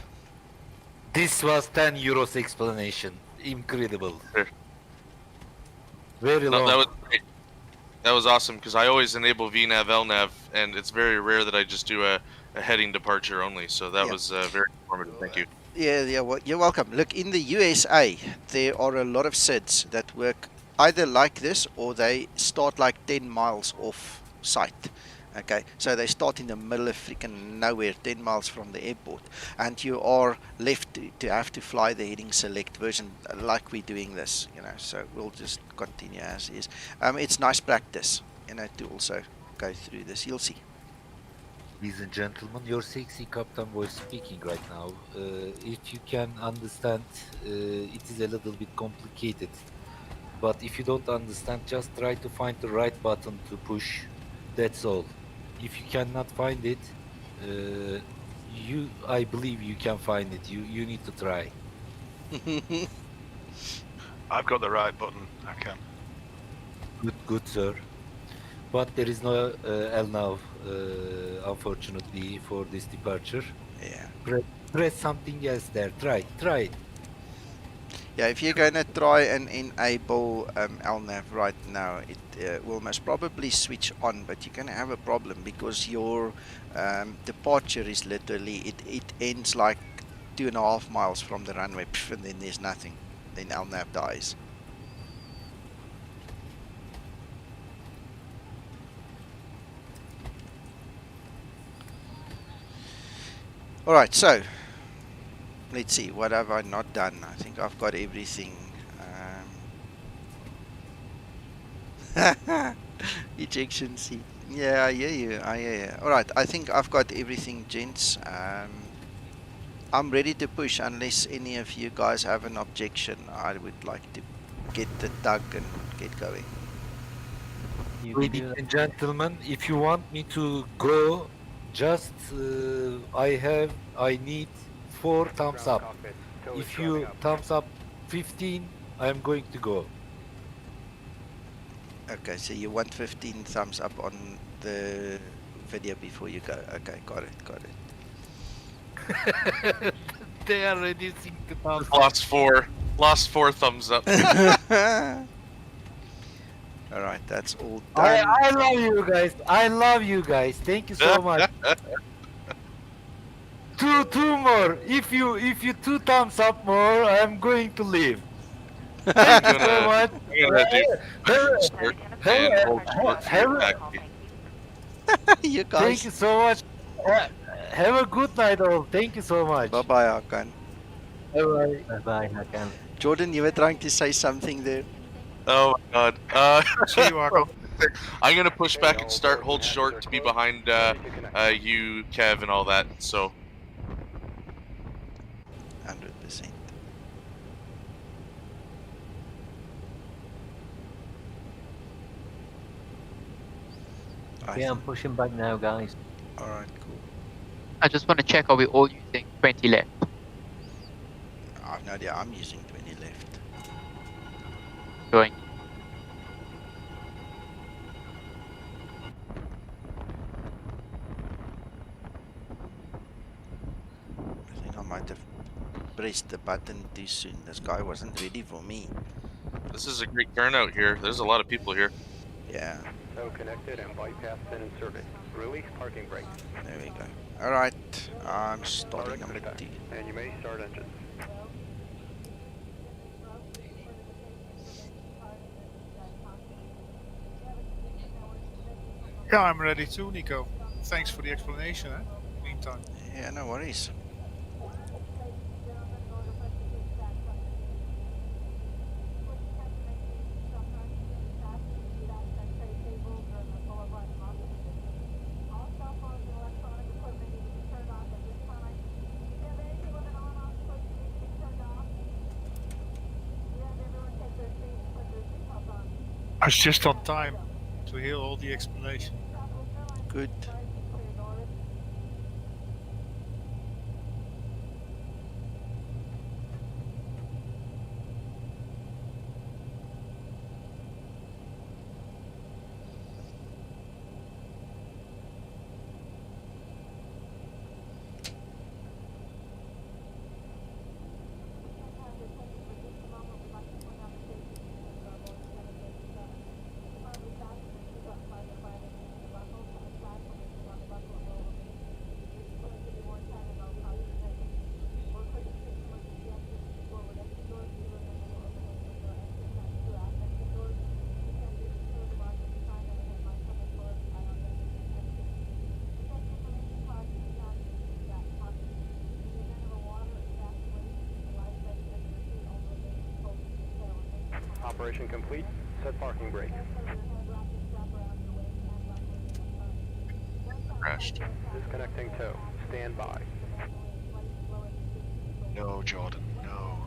This was 10 euros explanation. Incredible. Sure. Very long. That was great. That was awesome because I always enable VNAV, LNAV, and it's very rare that I just do a heading departure only. So that was very informative. Thank you. Yeah, well, you're welcome. Look, in the USA, there are a lot of SIDs that work either like this or they start like 10 miles off site. Okay, so they start in the middle of freaking nowhere, 10 miles from the airport, and you are left to have to fly the heading select version like we're doing this, you know. So we'll just continue as is. It's nice practice, you know, to also go through this. You'll see. Ladies and gentlemen, your sexy captain voice speaking right now. If you can understand, it is a little bit complicated. But if you don't understand, just try to find the right button to push. That's all. If you cannot find it, I believe you can find it. You need to try. I've got the right button. I can. Good, sir. But there is no LNAV, unfortunately, for this departure. Yeah. Press something else there. Try it. Yeah, if you're going to try and enable LNAV right now, it will most probably switch on, but you're going to have a problem because your departure is literally, it ends like 2.5 miles from the runway, and then there's nothing. Then LNAV dies. Alright, so let's see, what have I not done? I think I've got everything. Ejection seat. Yeah, I hear you. Alright, I think I've got everything, gents. I'm ready to push unless any of you guys have an objection. I would like to get the tug and get going. Ladies and gentlemen, if you want me to go, just I need 4 thumbs up. If you thumbs up 15, I'm going to go. Okay, so you want 15 thumbs up on the video before you go. Okay, got it. They are reducing the thumbs. Lost four thumbs up. Alright, that's all done. I love you guys. I love you guys. Thank you so much. Two more. If you 2 thumbs up more, I'm going to leave. Thank you so much. You guys. Thank you so much. Have a good night all. Thank you so much. Bye-bye, Hakan. Bye-bye. Bye-bye, Hakan. Jordan, you were trying to say something there. Oh my god. See you, Argo. I'm gonna push back and start hold short to be behind you, Kev, and all that. So 100%. Okay, I'm pushing back now, guys. Alright, cool. I just want to check, are we all using 20 left? I have no idea, I'm using 20 left. Going. I think I might have pressed the button too soon. This guy wasn't ready for me. this is a great turnout here. There's a lot of people here. Yeah, So connected and bypass then in service. Release parking brake. there we go. Alright, I'm starting number 2. And you may start engines. Yeah, I'm ready too, Nico. Thanks for the explanation, meantime. Yeah, no worries. I was just on time to hear all the explanation. Good. Operation complete. Set parking brake. Crashed. Disconnecting tow. Stand by. No, Jordan, no.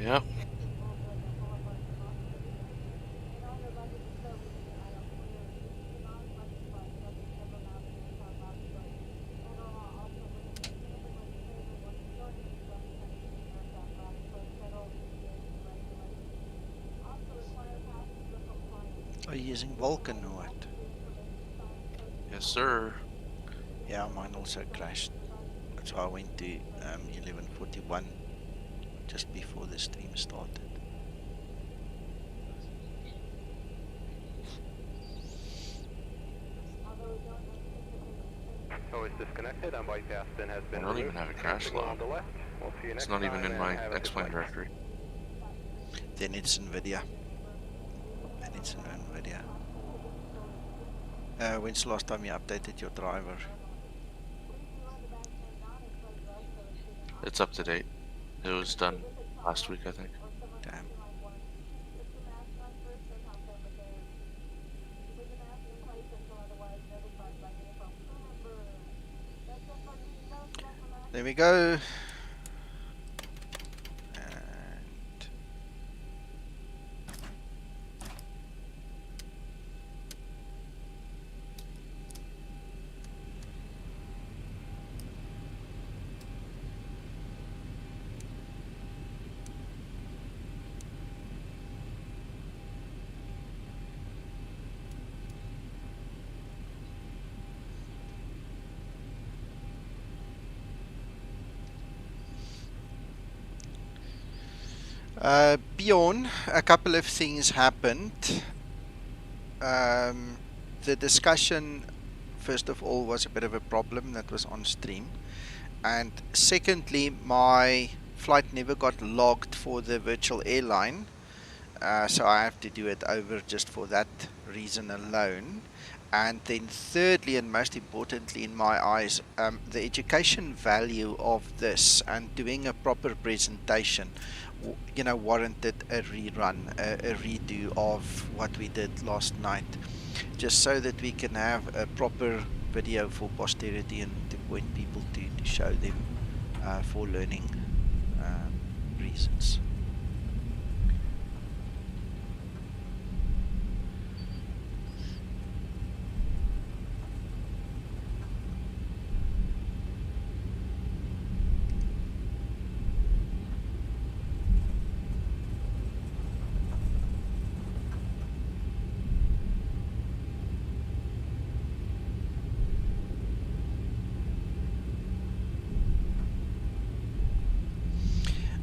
Yep. Are you using Vulcan or what? Yes, sir. Yeah, mine also crashed. That's why I went to 11:41 just before the stream started. Tow is disconnected and bypass bin has been I don't removed. even have a crash Signal on log. the left. We'll see you It's next not even time in and my have a good explain flight. directory. Then it's NVIDIA. And it's an NVIDIA. When's the last time you updated your driver? It's up to date. It was done last week, I think. Damn. There we go. And Bjorn, a couple of things happened. The discussion, first of all, was a bit of a problem that was on stream. And secondly, my flight never got logged for the virtual airline. So I have to do it over just for that reason alone. And then thirdly, and most importantly in my eyes, the education value of this and doing a proper presentation, warranted a rerun, a redo of what we did last night, just so that we can have a proper video for posterity and to point people to show them for learning reasons.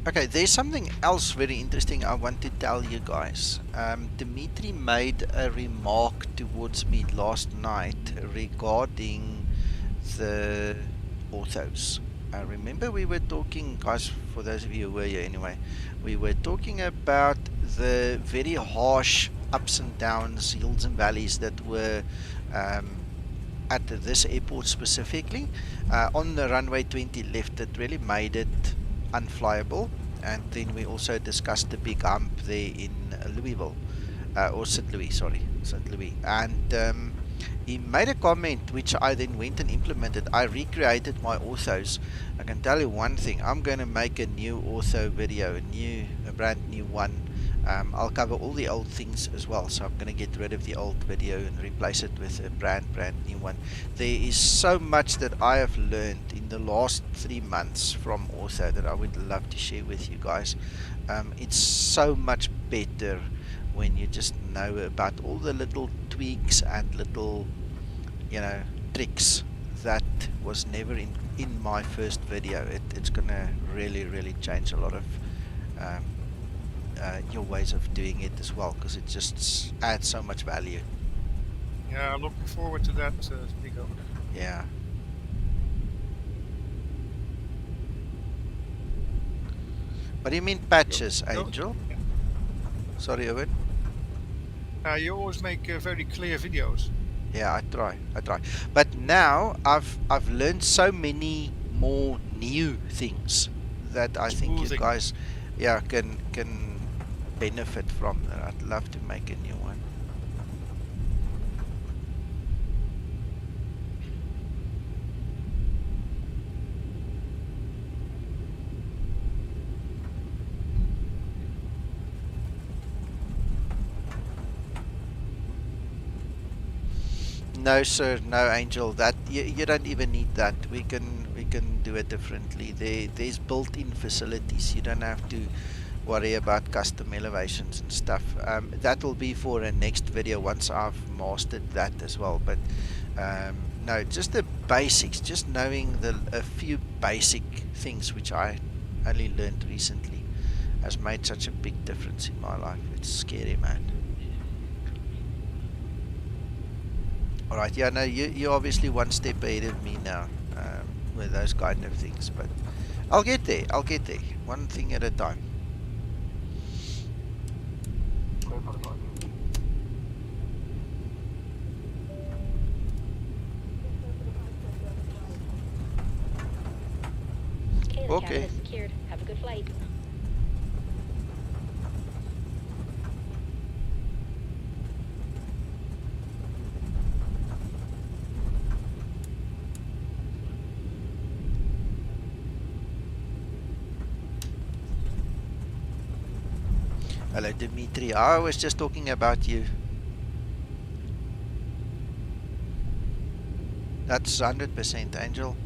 Okay, there's something else very interesting I want to tell you guys. Dimitri made a remark towards me last night regarding the orthos. Remember we were talking, guys, for those of you who were here anyway, we were talking about the very harsh ups and downs, hills and valleys that were at this airport specifically. On the runway 20 left, it really made it unflyable. And then we also discussed the big hump there in Louisville, or St. Louis, sorry, St. Louis. And he made a comment which I then went and implemented. I recreated my orthos. I can tell you one thing, I'm going to make a new ortho video, a brand new one. I'll cover all the old things as well, so I'm going to get rid of the old video and replace it with a brand new one. There is so much that I have learned in the last 3 months from ortho that I would love to share with you guys. It's so much better when you just know about all the little tweaks and little, tricks that was never in my first video. It's gonna really change a lot of your ways of doing it as well, because it just adds so much value. Yeah, I'm looking forward to that, Nico. Yeah. What do you mean patches, Angel? Sorry, Owen. You always make very clear videos. Yeah, I try. But now I've learned so many more new things that I think you guys, can benefit from. That I'd love to make a new one. No, sir, no, Angel. That you don't even need that. We can do it differently. There's built-in facilities. You don't have to worry about custom elevations and stuff. That will be for a next video once I've mastered that as well. But no, just the basics. Just knowing a few basic things which I only learned recently has made such a big difference in my life. It's scary, man. Alright, yeah, no, you're obviously one step ahead of me now with those kind of things, but I'll get there, one thing at a time. Okay. Secured. Have a good flight. Hello, Dimitri. I was just talking about you. That's 100%, Angel.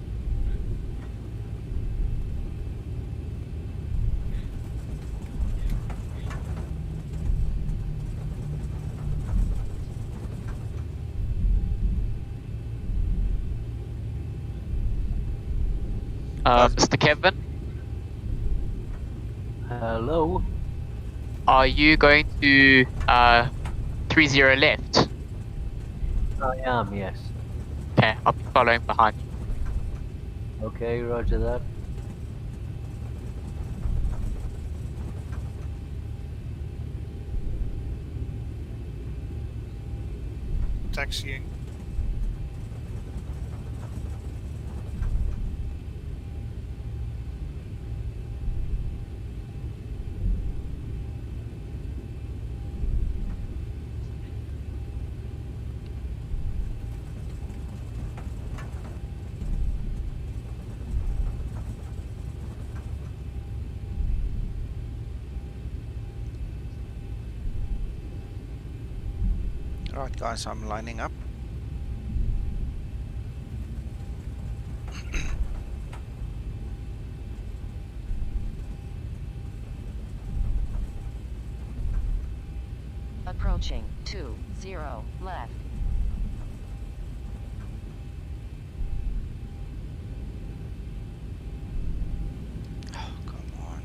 Mr. Kevin? Hello? Are you going to 30 left? I am, yes. Okay, I'll be following behind you. Okay, roger that. Taxiing. Alright guys, I'm lining up. Approaching 20 left. Oh, come on.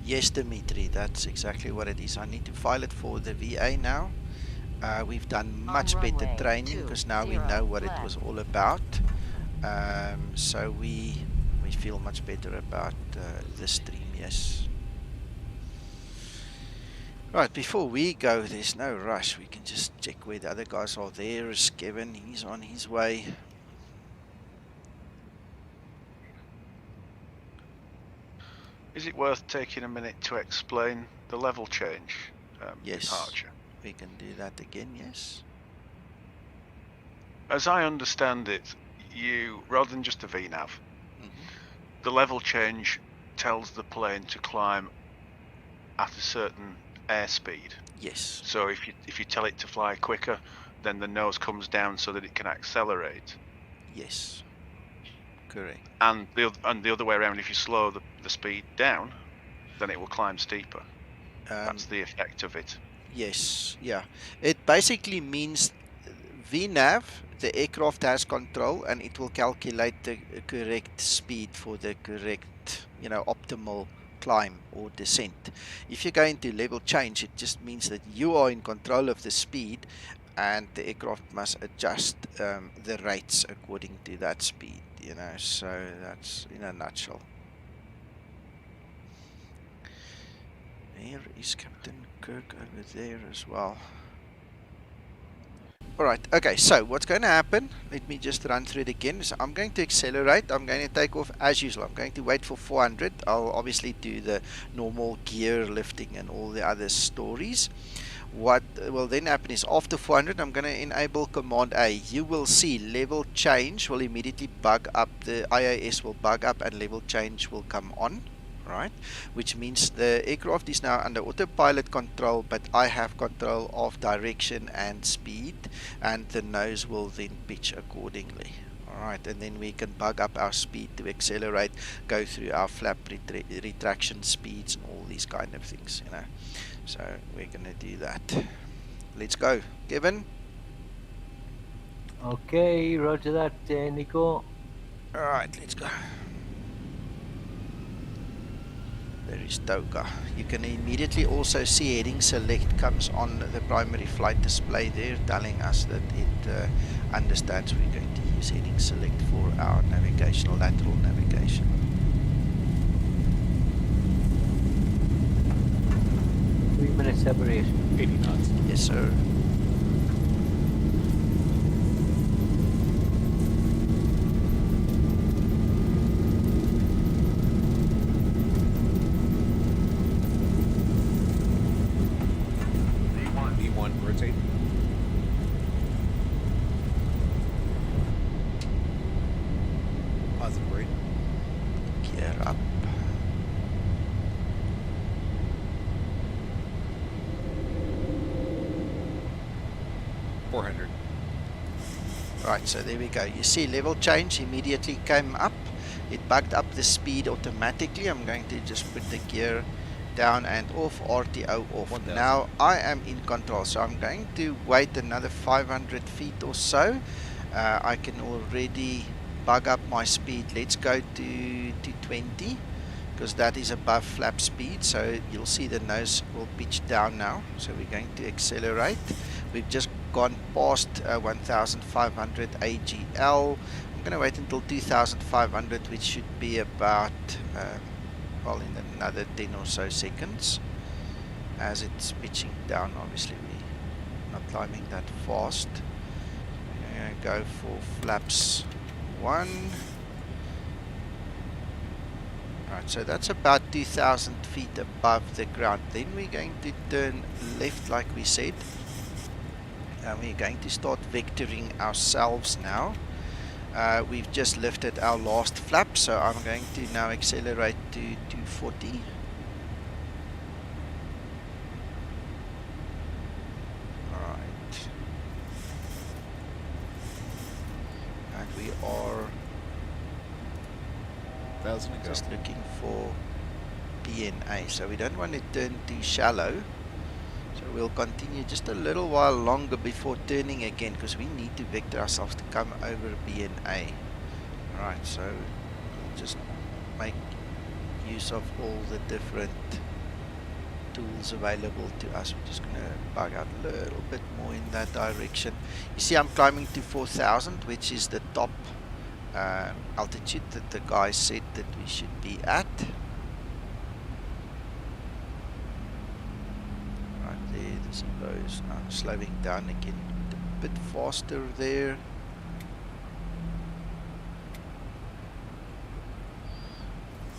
Yes, Dimitri, that's exactly what it is. I need to file it for the VA now. We've done much better training because now we know what it was all about. So we we feel much better about the stream. Yes. Right, before we go, there's no rush. We can just check where the other guys are. There is Kevin. He's on his way. Is it worth taking a minute to explain the level change Yes, departure? we can do that again. Yes. As I understand it, you, rather than just a VNAV, the level change tells the plane to climb at a certain airspeed. Yes. So if you tell it to fly quicker, then the nose comes down so that it can accelerate. Yes. Correct. And the other way around, if you slow the speed down, then it will climb steeper. That's the effect of it. Yes. Yeah. It basically means VNAV, the aircraft has control, and it will calculate the correct speed for the correct, optimal climb or descent. If you go into level change, it just means that you are in control of the speed, and the aircraft must adjust the rates according to that speed. So that's in a nutshell. There is Captain Kirk over there as well. Alright, okay, so what's going to happen, let me just run through it again. So I'm going to accelerate, I'm going to take off as usual. I'm going to wait for 400. I'll obviously do the normal gear lifting and all the other stories. What will then happen is after 400, I'm going to enable Command A. You will see level change will immediately bug up, the IAS will bug up and level change will come on. Right, which means the aircraft is now under autopilot control, but I have control of direction and speed, and the nose will then pitch accordingly. Alright, and then we can bug up our speed to accelerate, go through our flap retraction speeds and all these kind of things, So we're gonna do that. Let's go, Kevin. Okay, roger that, Nico. Alright, let's go. There is Toka. You can immediately also see heading select comes on the primary flight display there, telling us that it understands we're going to use heading select for our navigational lateral navigation. Minute separation. 80 knots. Yes, sir. V1, rotate. Positive brake. Gear up. Right, so there we go. You see level change immediately came up. It bugged up the speed automatically. I'm going to just put the gear down and off, RTO off. Now I am in control, so I'm going to wait another 500 feet or so. I can already bug up my speed. Let's go to 20, because that is above flap speed, so you'll see the nose will pitch down now. So we're going to accelerate. We've just gone past 1500 AGL. I'm going to wait until 2500, which should be about well, in another 10 or so seconds. As it's pitching down, obviously we're not climbing that fast. We're going to go for flaps 1. Right, so that's about 2000 feet above the ground. Then we're going to turn left like we said. And we're going to start vectoring ourselves now. We've just lifted our last flap, so I'm going to now accelerate to 240. Alright. And we are just looking for KBNA, so we don't want to turn too shallow. So we'll continue just a little while longer before turning again, because we need to vector ourselves to come over BNA. Alright, so we'll just make use of all the different tools available to us. We're just going to bug out a little bit more in that direction. You see I'm climbing to 4000, which is the top altitude that the guy said that we should be at. Right there, the Zibo is now slowing down again a bit faster there.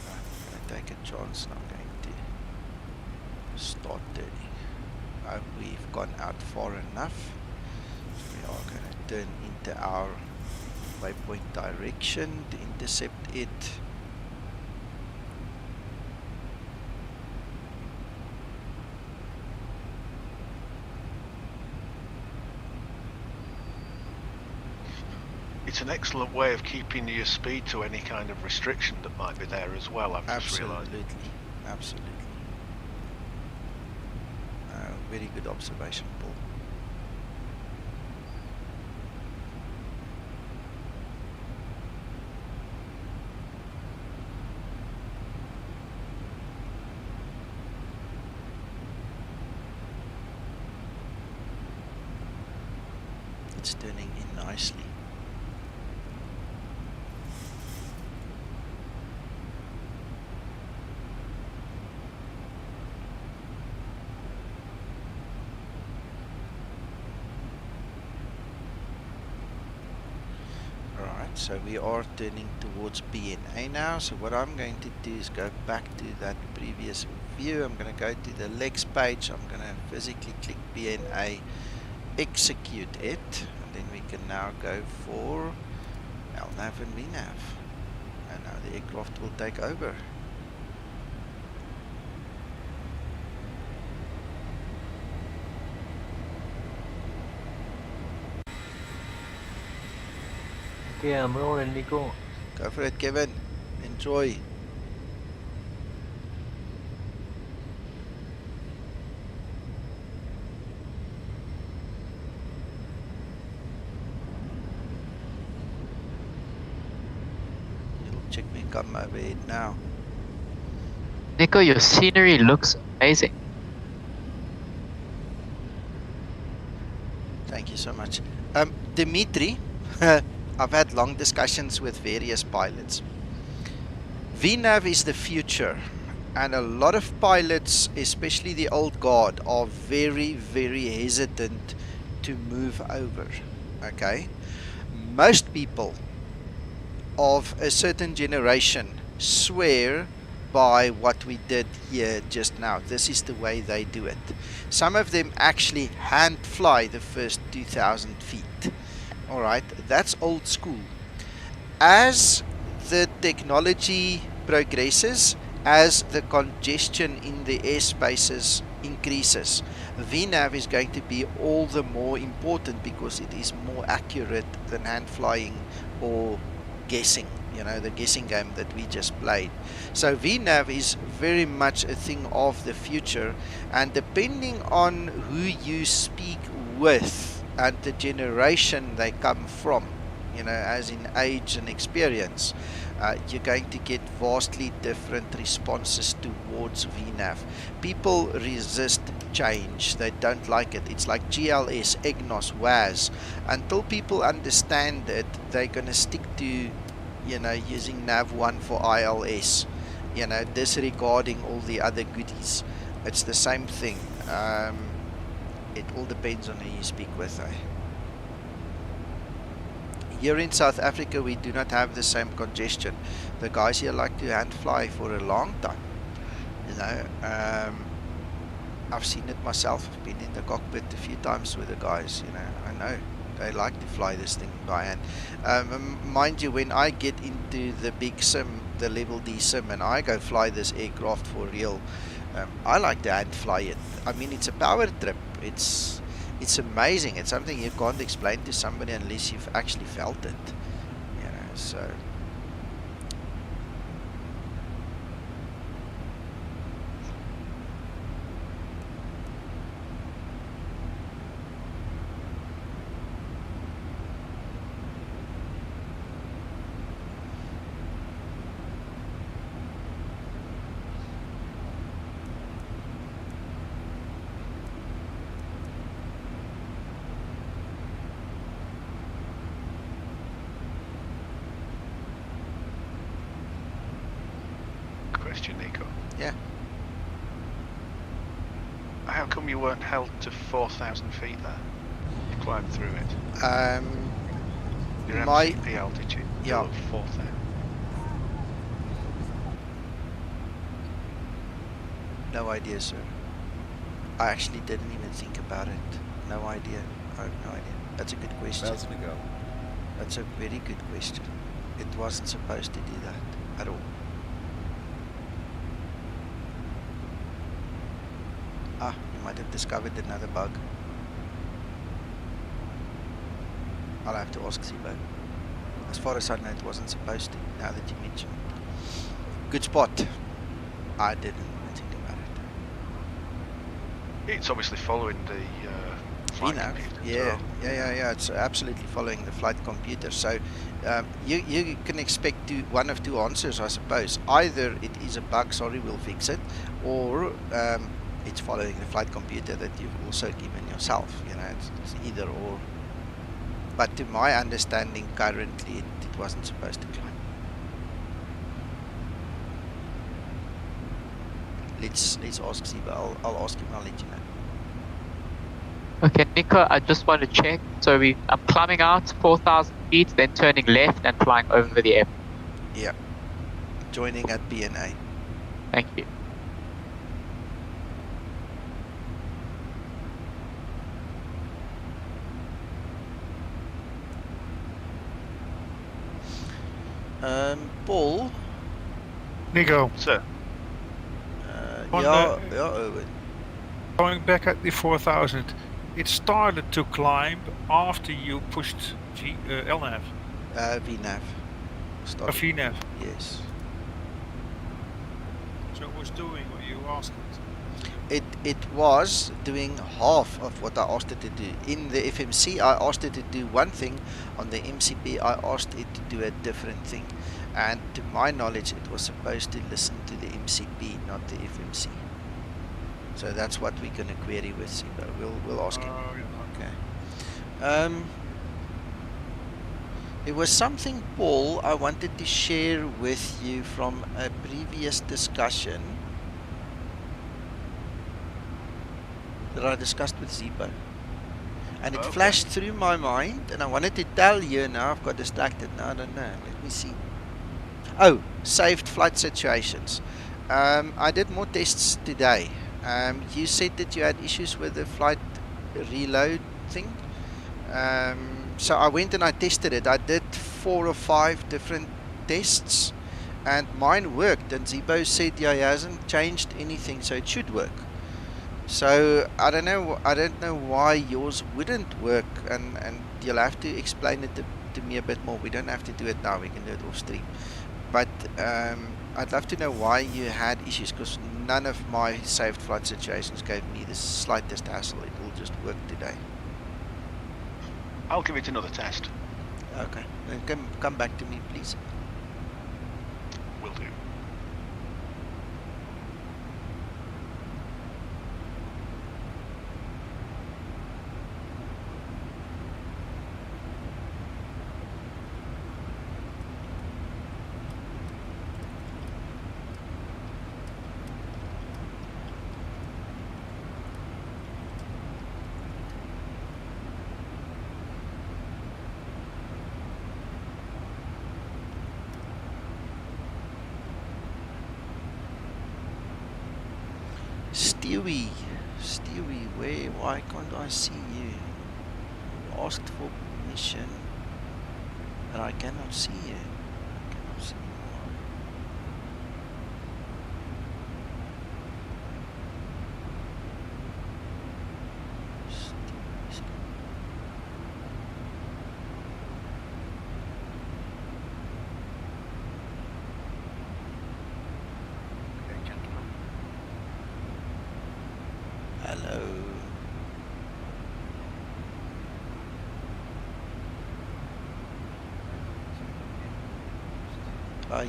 I'm going to take a chance and I'm going to start turning. We've gone out far enough. So we are going to turn into our waypoint direction to intercept it. It's an excellent way of keeping your speed to any kind of restriction that might be there as well, I've just realised. Absolutely. Very good observation, Paul. It's turning in nicely. So we are turning towards BNA now. So what I'm going to do is go back to that previous view. I'm going to go to the legs page. I'm going to physically click BNA, execute it, and then we can now go for LNAV and VNAV. And now the aircraft will take over. Okay, I'm rolling, Nico. Go for it, Kevin. Enjoy. You'll check me come overhead now. Nico, your scenery looks amazing. Thank you so much. Dimitri, I've had long discussions with various pilots. VNAV is the future, and a lot of pilots, especially the old guard, are very, very hesitant to move over. Okay? Most people of a certain generation swear by what we did here just now. This is the way they do it. Some of them actually hand fly the first 2,000 feet. Alright, that's old school. As the technology progresses, as the congestion in the airspaces increases, VNAV is going to be all the more important because it is more accurate than hand flying or guessing, you know, the guessing game that we just played. So VNAV is very much a thing of the future, and depending on who you speak with and the generation they come from, you know, as in age and experience, you're going to get vastly different responses towards VNAV. People resist change. They don't like it. It's like GLS, EGNOS, WAS. Until people understand it, they're going to stick to, you know, using NAV1 for ILS, you know, disregarding all the other goodies. It's the same thing. It all depends on who you speak with. Here in South Africa, we do not have the same congestion. The guys here like to hand fly for a long time. You know, I've seen it myself. I've been in the cockpit a few times with the guys. You know, I know they like to fly this thing by hand. Mind you, when I get into the big sim, the level D sim, and I go fly this aircraft for real, I like to hand fly it. I mean, it's a power trip. It's amazing. It's something you can't explain to somebody unless you've actually felt it. You know, so. you weren't held to 4,000 feet there? You climbed through it. Your My MCP altitude yeah. still at 4,000. No idea, sir. I actually didn't even think about it. No idea. I have no idea. That's a good question. That's gonna go. That's a very good question. It wasn't supposed to do that at all. Ah, you might have discovered another bug. I'll have to ask Zibo. As far as I know, it wasn't supposed to, now that you mention it. Good spot. I didn't even think about it. It's obviously following the flight VNAV, computer. yeah, yeah. It's absolutely following the flight computer. So you can expect one of two answers, I suppose. Either it is a bug, sorry, we'll fix it, or it's following the flight computer that you've also given yourself. You know, it's either or. But to my understanding, currently it wasn't supposed to climb. Let's ask Zibo. I'll ask him. I'll let you know. Okay, Nico, I just want to check. So I'm climbing out 4,000 feet, then turning left and flying over the airport. Yeah. Joining at KBNA. Thank you. Paul. Nico. Sir. Yeah, Owen. Going back at the 4,000, it started to climb after you pushed LNAV. VNAV. VNAV. Yes. So it was doing what you asked it. It was doing half of what I asked it to do. In the FMC, I asked it to do one thing. On the MCP, I asked it to do a different thing. And to my knowledge, it was supposed to listen to the MCP, not the FMC. So that's what we're going to query with Zibo. We'll ask him. Okay. There was something, Paul, I wanted to share with you from a previous discussion that I discussed with Zibo. And it flashed through my mind, and I wanted to tell you, now I've got distracted. Now I don't know. Let me see. Oh, saved flight situations. I did more tests today. You said that you had issues with the flight reload thing. So I went and I tested it. I did 4 or 5 different tests, and mine worked. And Zibo said, yeah, he hasn't changed anything, so it should work. So I don't know why yours wouldn't work, and you'll have to explain it to me a bit more. We don't have to do it now. We can do it off stream. But I'd love to know why you had issues, because none of my saved flight situations gave me the slightest hassle. It all just worked today. I'll give it another test. Okay. Then come back to me, please. Will do. Stewie, why can't I see you? You asked for permission, and I cannot see you. I cannot see you. Hello.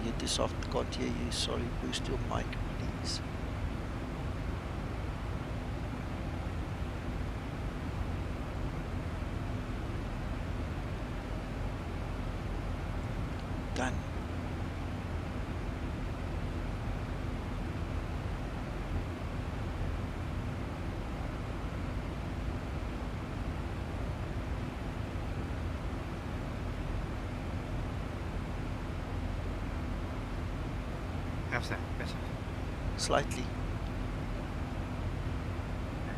You're too soft, can't hear you. Sorry, boost your mic, please. Done. How's that? Better? Slightly.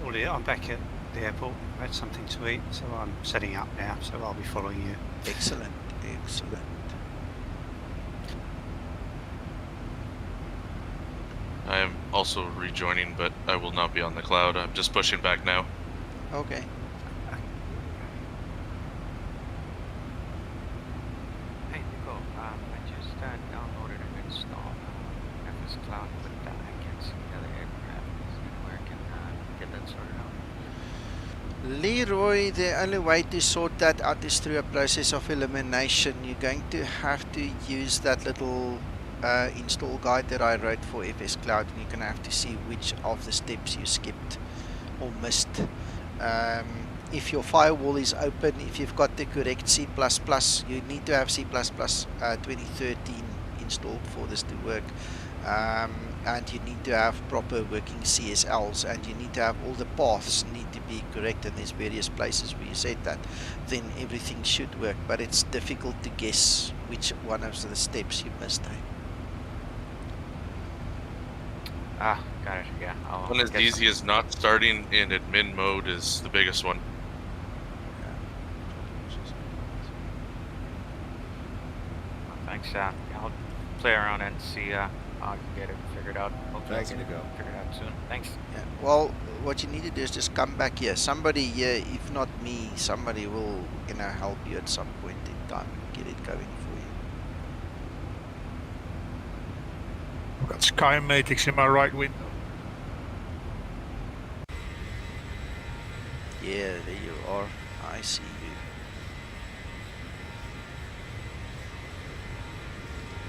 Well, yeah, I'm back at the airport. I had something to eat, so I'm setting up now, so I'll be following you. Excellent, excellent. I am also rejoining, but I will not be on the cloud. I'm just pushing back now. Okay. Hey, Nico, I just downloaded and installed FS Cloud, but I can't see the other aircraft. Is there where I can get that sorted out? Leroy, the only way to sort that out is through a process of elimination. You're going to have to use that little install guide that I wrote for FS Cloud, and you're going to have to see which of the steps you skipped or missed. If your firewall is open, if you've got the correct C++, you need to have C++ 2013 installed for this to work. And you need to have proper working CSLs, and you need to have all the paths need to be correct, and there's various places where you said that, then everything should work, but it's difficult to guess which one of the steps you missed. Ah, got it, yeah. One as easy as not starting in admin mode is the biggest one. Thanks, I'll play around and see how I can get it figured out. Hopefully Thanks, I can Nico. figure it out soon. Thanks. Yeah. Well, what you need to do is just come back here. Somebody here, if not me, somebody will, help you at some point in time and get it going for you. I've got Skymatics in my right window. Yeah, there you are. I see you.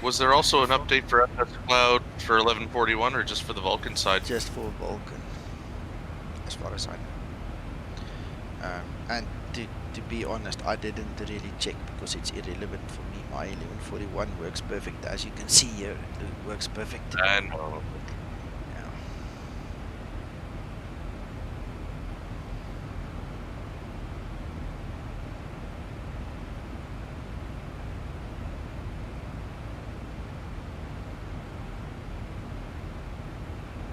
Was there also an update for FS Cloud for 1141 or just for the Vulcan side? Just for Vulcan, as far as I know. And to be honest, I didn't really check because it's irrelevant for me. My 1141 works perfect, as you can see here. It works perfect. And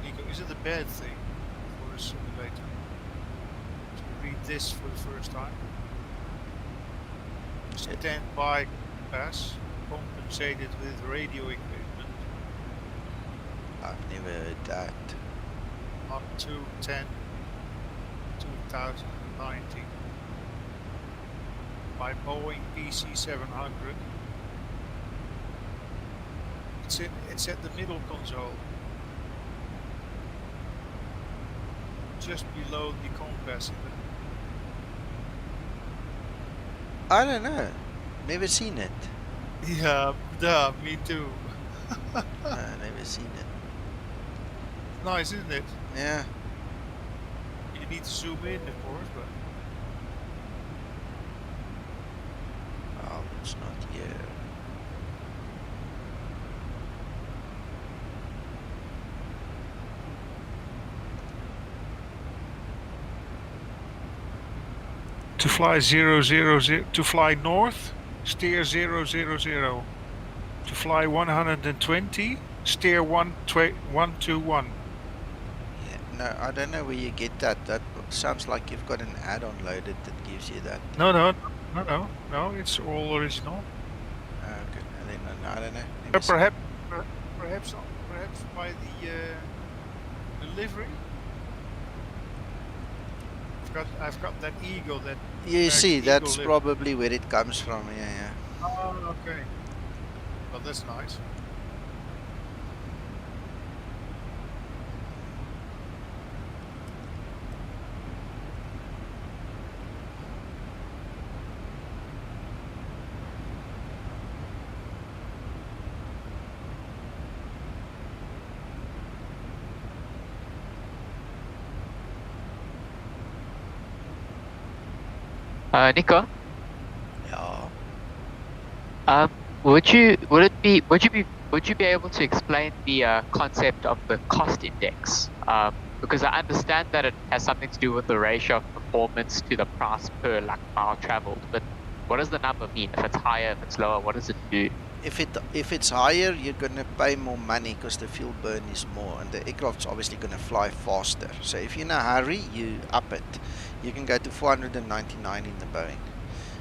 Nico, is it a bad thing for a simulator to read this for the first time? Standby pass compensated with radio equipment I've never heard that. up to 10/2019 by Boeing PC-700. It's at the middle console, just below the capacitor. I don't know. Never seen it. Yeah, me too. Never seen it. Nice, isn't it? Yeah. You need to zoom in, of course, but Oh, it's not here. to fly 000, to fly north, steer 000. To fly 120, steer 121. Yeah. No, I don't know where you get that. That sounds like you've got an add-on loaded that gives you that. No, it's all original. Okay. And then I don't know. Perhaps by the delivery. I've got that eagle. That You see, eagle that's lip. probably where it comes from. Yeah. Oh, okay. Well, that's nice. Nico, Yeah. would you be able to explain the concept of the cost index? Because I understand that it has something to do with the ratio of performance to the price per mile traveled, but what does the number mean? If it's higher, if it's lower, what does it do? if it's higher, you're gonna pay more money because the fuel burn is more, and the aircraft's obviously gonna fly faster. So if you're in a hurry, you up it. You can go to 499 in the Boeing.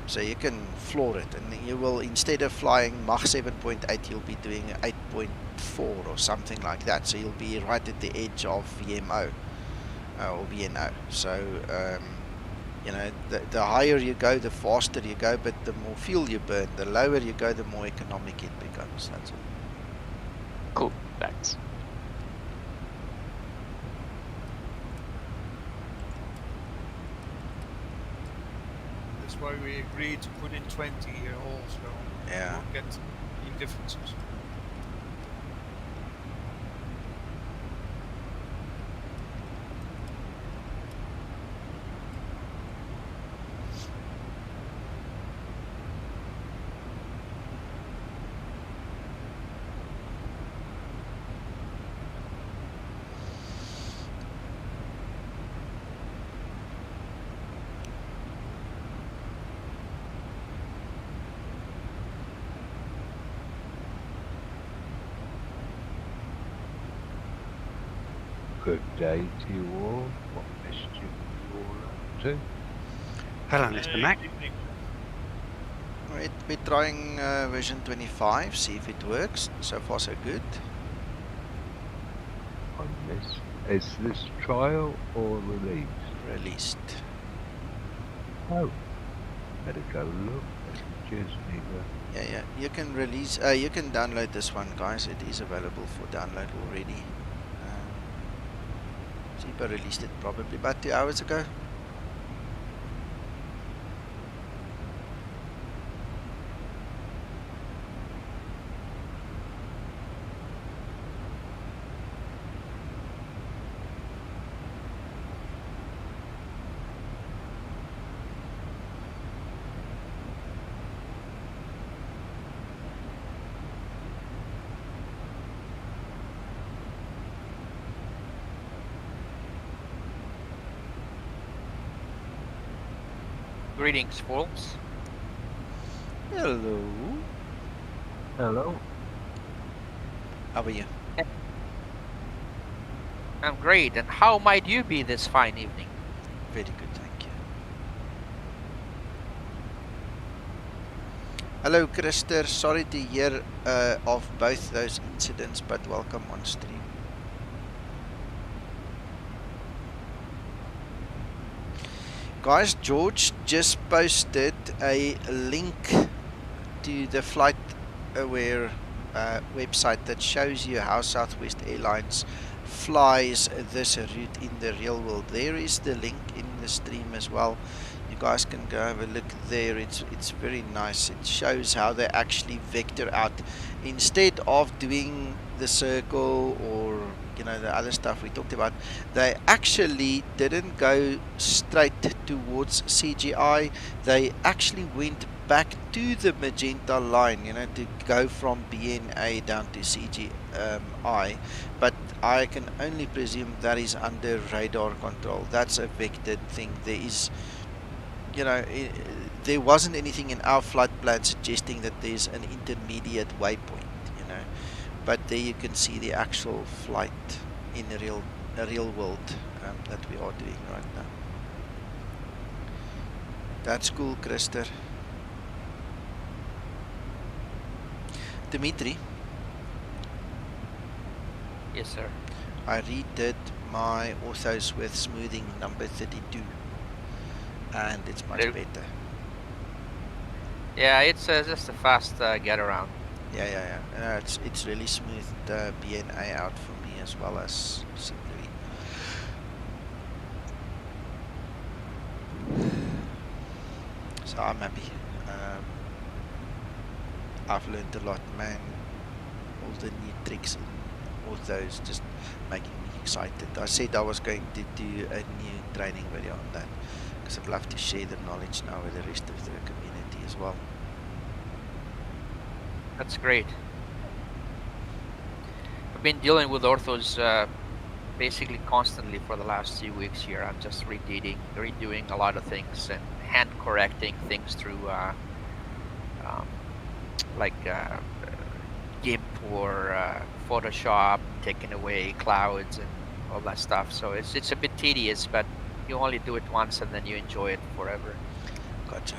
So you can floor it, and you will, instead of flying Mach 7.8, you'll be doing 8.4 or something like that. So you'll be right at the edge of VMO or VNO. So you know, the higher you go, the faster you go, but the more fuel you burn. The lower you go, the more economic it becomes. That's all. Cool, thanks. That's why we agreed to put in 20 here also. Yeah. Won't get any differences. Good day to you all. What mischief are you all up to? Hello, Mr. Mac. We're trying version 25, see if it works. So far, so good. On this, is this trial or release? Released. Oh, better go look. Cheers, neighbor. Yeah. You can release. You can download this one, guys. It is available for download already. Zibo released it probably about 2 hours ago. Greetings, folks. Hello. Hello. How are you? I'm great, and how might you be this fine evening? Very good, thank you. Hello, Krister. Sorry to hear of both those incidents, but welcome on stream. Guys, George just posted a link to the Flight Aware website that shows you how Southwest Airlines flies this route in the real world. There is the link in the stream as well. You guys can go have a look there. It's very nice. It shows how they actually vector out instead of doing the circle or the other stuff we talked about. They actually didn't go straight towards CGI. They actually went back to the magenta line, to go from BNA down to CGI. But I can only presume that is under radar control. That's a vectored thing. There is, there wasn't anything in our flight plan suggesting that there's an intermediate waypoint, but there you can see the actual flight in a real world that we are doing right now. That's cool, Krister. Dimitri. Yes, sir. I redid my orthos with smoothing number 32, and it's much better. Yeah, it's just a fast get around. Yeah. It's really smoothed BNA out for me as well as simply. So I'm happy. I've learned a lot, man. All the new tricks and all those just making me excited. I said I was going to do a new training video on that because I'd love to share the knowledge now with the rest of the community as well. That's great. I've been dealing with orthos basically constantly for the last 2 weeks here. I'm just redoing a lot of things and hand correcting things through for Photoshop, taking away clouds and all that stuff. So it's a bit tedious, but you only do it once and then you enjoy it forever. Gotcha.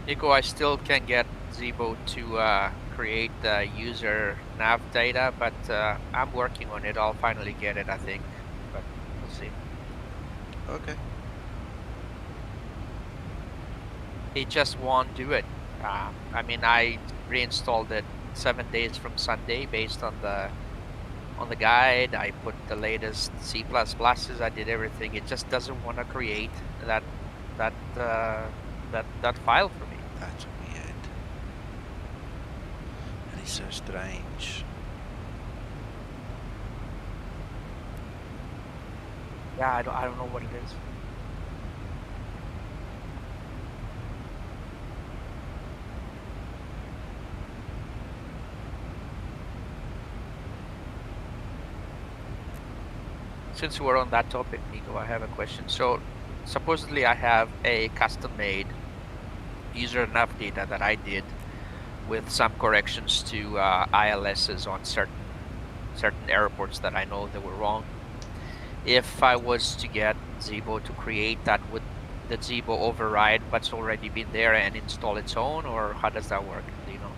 Nico, I still can get Zibo to create the user nav data, but I'm working on it. I'll finally get it, I think, but we'll see. Okay. It just won't do it. I mean, I reinstalled it 7 days from Sunday based on the guide. I put the latest C++. I did everything. It just doesn't want to create that file for me. That's weird. That is so strange. Yeah, I don't know what it is. Since we're on that topic, Nico, I have a question. So supposedly I have a custom-made user nav data that I did with some corrections to ILSs on certain airports that I know that were wrong. If I was to get Zibo to create that, would the Zibo override what's already been there and install its own, or how does that work? Do you know?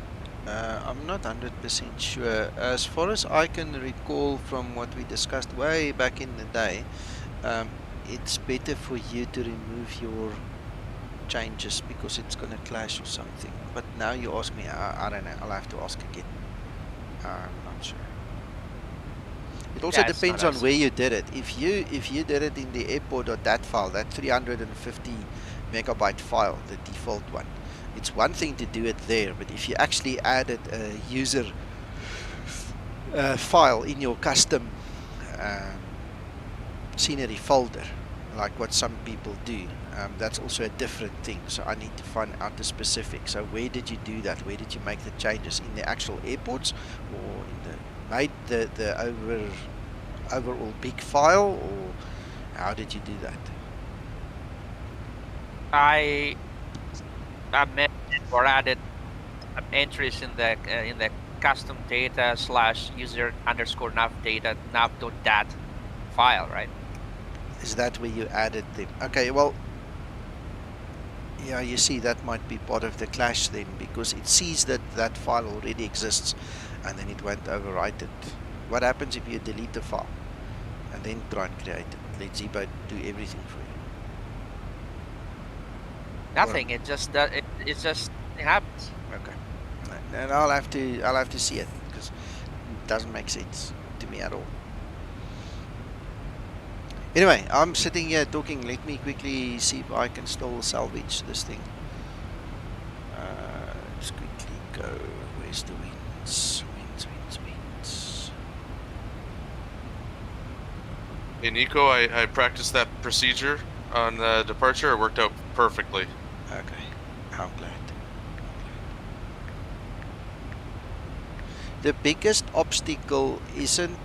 I'm not 100% sure. As far as I can recall from what we discussed way back in the day, it's better for you to remove your changes because it's gonna clash or something. But now you ask me, I don't know. I'll have to ask again. I'm not sure. It also depends on where you did it. If you did it in the airport.dat file, that 350 megabyte file, the default one, it's one thing to do it there. But if you actually added a user file in your custom scenery folder, like what some people do, that's also a different thing. So I need to find out the specifics. So where did you do that? Where did you make the changes? In the actual airports, or in the overall big file, or how did you do that? I made or added entries in the custom data / user _ nav data nav.dat file, right? Is that where you added them? Okay, well, yeah, you see, that might be part of the clash then, because it sees that that file already exists and then it won't overwrite it. What happens if you delete the file and then try and create it? Let Zibo do everything for you. Nothing. It just happens. Okay. And I'll have to see it, because it doesn't make sense to me at all. Anyway, I'm sitting here talking. Let me quickly see if I can still salvage this thing. Let's quickly go. Where's the winds? Winds. Hey Nico, I practiced that procedure on the departure. It worked out perfectly. Okay, I'm glad. The biggest obstacle isn't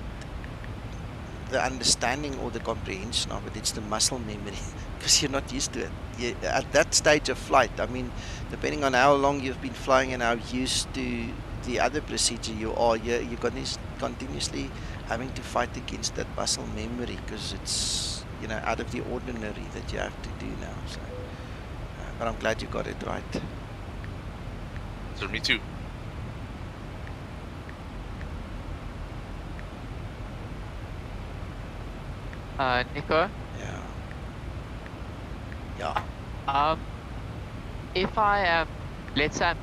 the understanding or the comprehension of it, it's the muscle memory, because you're not used to it. At that stage of flight, I mean, depending on how long you've been flying and how used to the other procedure you are, you're continuously having to fight against that muscle memory, because it's, you know, out of the ordinary that you have to do now. So, but I'm glad you got it right. So me too. Nico? Yeah. If I am, let's say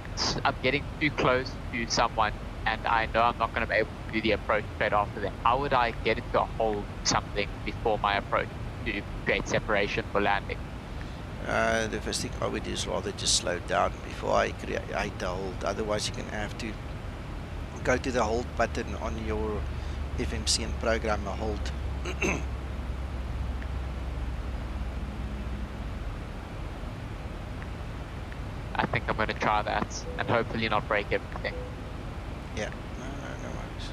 I'm getting too close to someone and I know I'm not going to be able to do the approach straight after them. How would I get into a hold something before my approach to create separation for landing? The first thing I would do is rather just slow down before I create a hold. Otherwise, you're going to have to go to the hold button on your FMC and program a hold. I think I'm going to try that and hopefully not break everything. Yeah, no worries.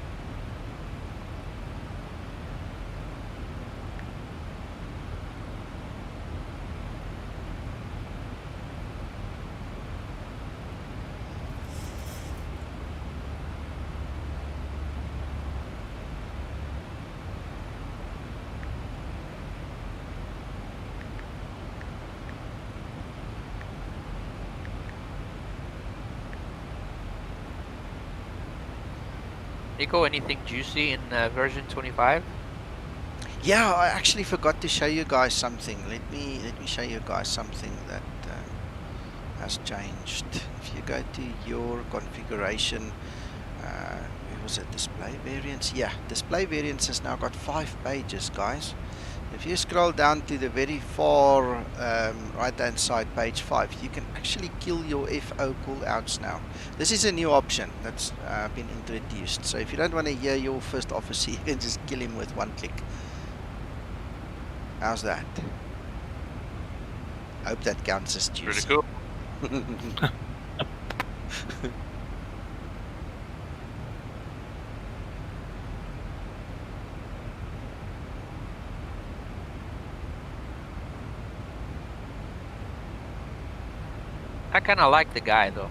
Nico, anything juicy in version 25? Yeah, I actually forgot to show you guys something. Let me show you guys something that has changed. If you go to your configuration, where was it? Display variants. Yeah, display variants has now got 5 pages, guys. If you scroll down to the very far right hand side, page 5, you can actually kill your FO callouts now. This is a new option that's been introduced. So if you don't want to hear your first officer, you can just kill him with one click. How's that? I hope that counts as juicy. Pretty cool. I kind of like the guy though.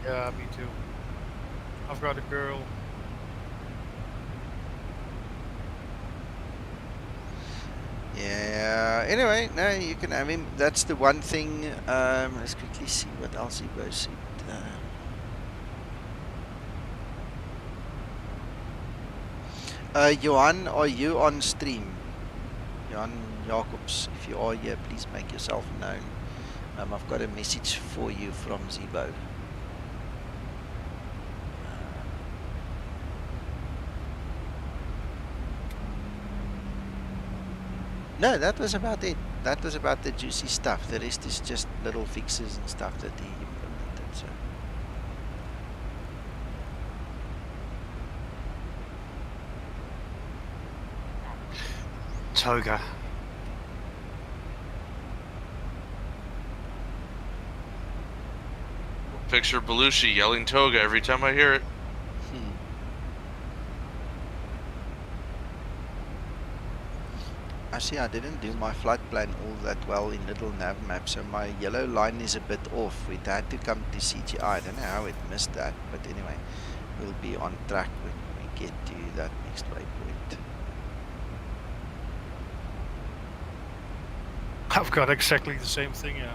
Yeah, me too. I've got a girl. Yeah, anyway, no, you can have him. That's the one thing. Let's quickly see what else he goes. Johan, are you on stream? Johan Jacobs, if you are here, please make yourself known. I've got a message for you from Zibo. No, that was about it. That was about the juicy stuff. The rest is just little fixes and stuff that he implemented. So. Toga. Picture Belushi yelling toga every time I hear it. Actually, I didn't do my flight plan all that well in little nav map, so my yellow line is a bit off. It had to come to CGI. I don't know how it missed that, but anyway, we'll be on track when we get to that next waypoint. I've got exactly the same thing, yeah.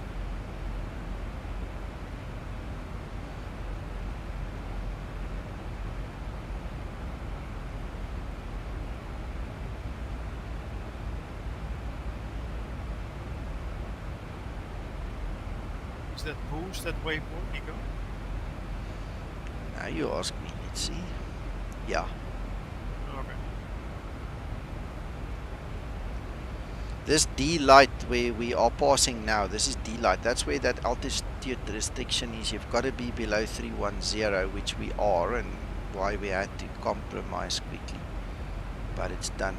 Is that boost, that waypoint, Nico? Now you ask me, let's see. Yeah. Okay. This D light where we are passing now, this is D light. That's where that altitude restriction is. You've got to be below 310, which we are, and why we had to compromise quickly. But it's done.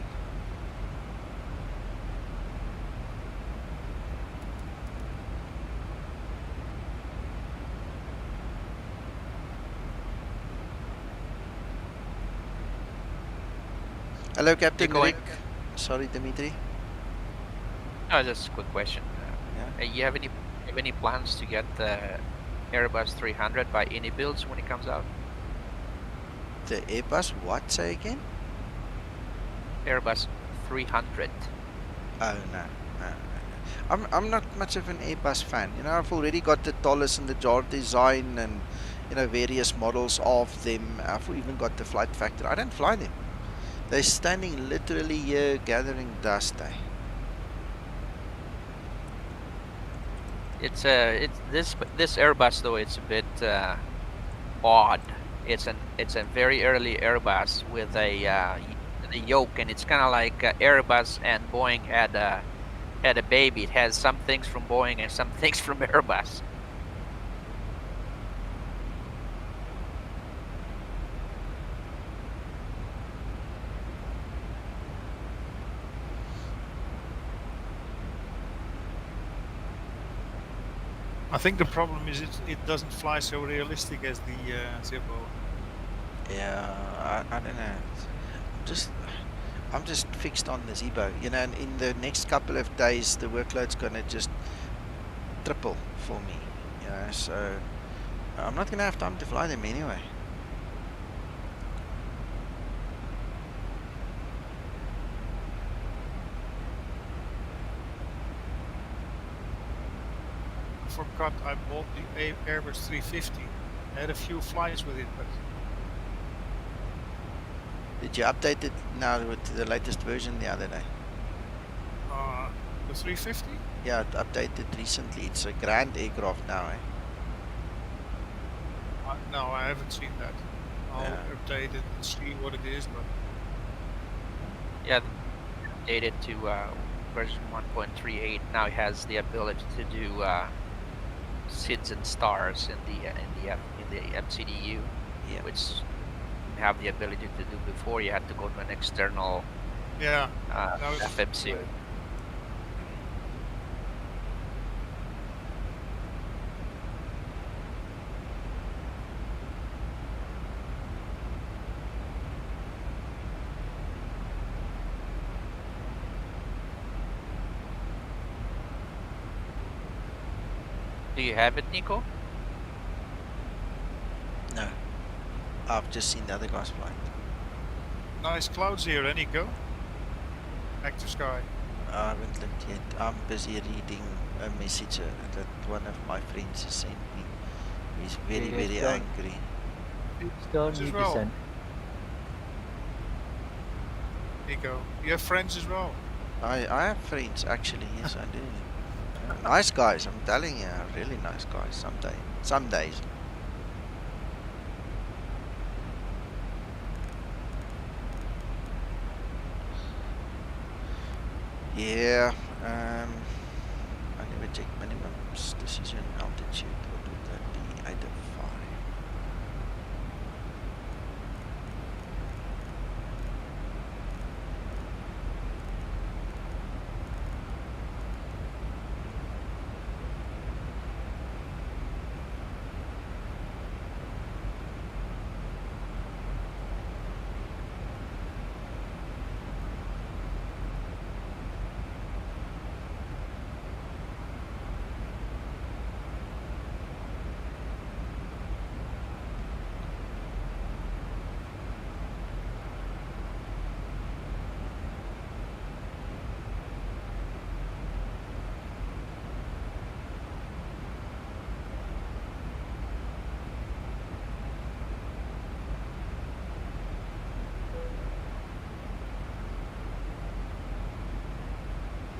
Hello, Captain Rick. Sorry, Dimitri. No, just a quick question. You have any plans to get the Airbus 300 by any builds when it comes out? The Airbus what? Say again? Airbus 300. Oh no. I'm not much of an Airbus fan. You know, I've already got the Tolles and the Jar design and various models of them. I've even got the Flight Factor. I don't fly them. They're standing literally here gathering dust. It's this Airbus though. It's a bit odd. It's a very early Airbus with a yoke, and it's kind of like Airbus and Boeing had a baby. It has some things from Boeing and some things from Airbus. I think the problem is it doesn't fly so realistic as the Zibo. Yeah, I don't know. I'm just fixed on the Zibo, you know, and in the next couple of days the workload's gonna just triple for me, you know, so I'm not gonna have time to fly them anyway. I forgot I bought the Airbus 350. I had a few flights with it, but did you update it now with the latest version the other day? The 350? Yeah, it updated recently. It's a grand aircraft now, eh? No, I haven't seen that. I'll update it and see what it is, but yeah, updated to version 1.38. Now it has the ability to do SIDS and stars in the MCDU, which you have the ability to do before. You had to go to an external FMC. Do you have it, Nico? No. I've just seen the other guys fly. nice clouds here, Nico. Active sky. I haven't looked yet. I'm busy reading a message that one of my friends has sent me. He's very, very angry. Start new descent. Nico, you have friends as well? I have friends, actually. Yes, I do. Nice guys, I'm telling you, really nice guys. Some days. Yeah. I never check minimum decision altitude. What would that be? 805.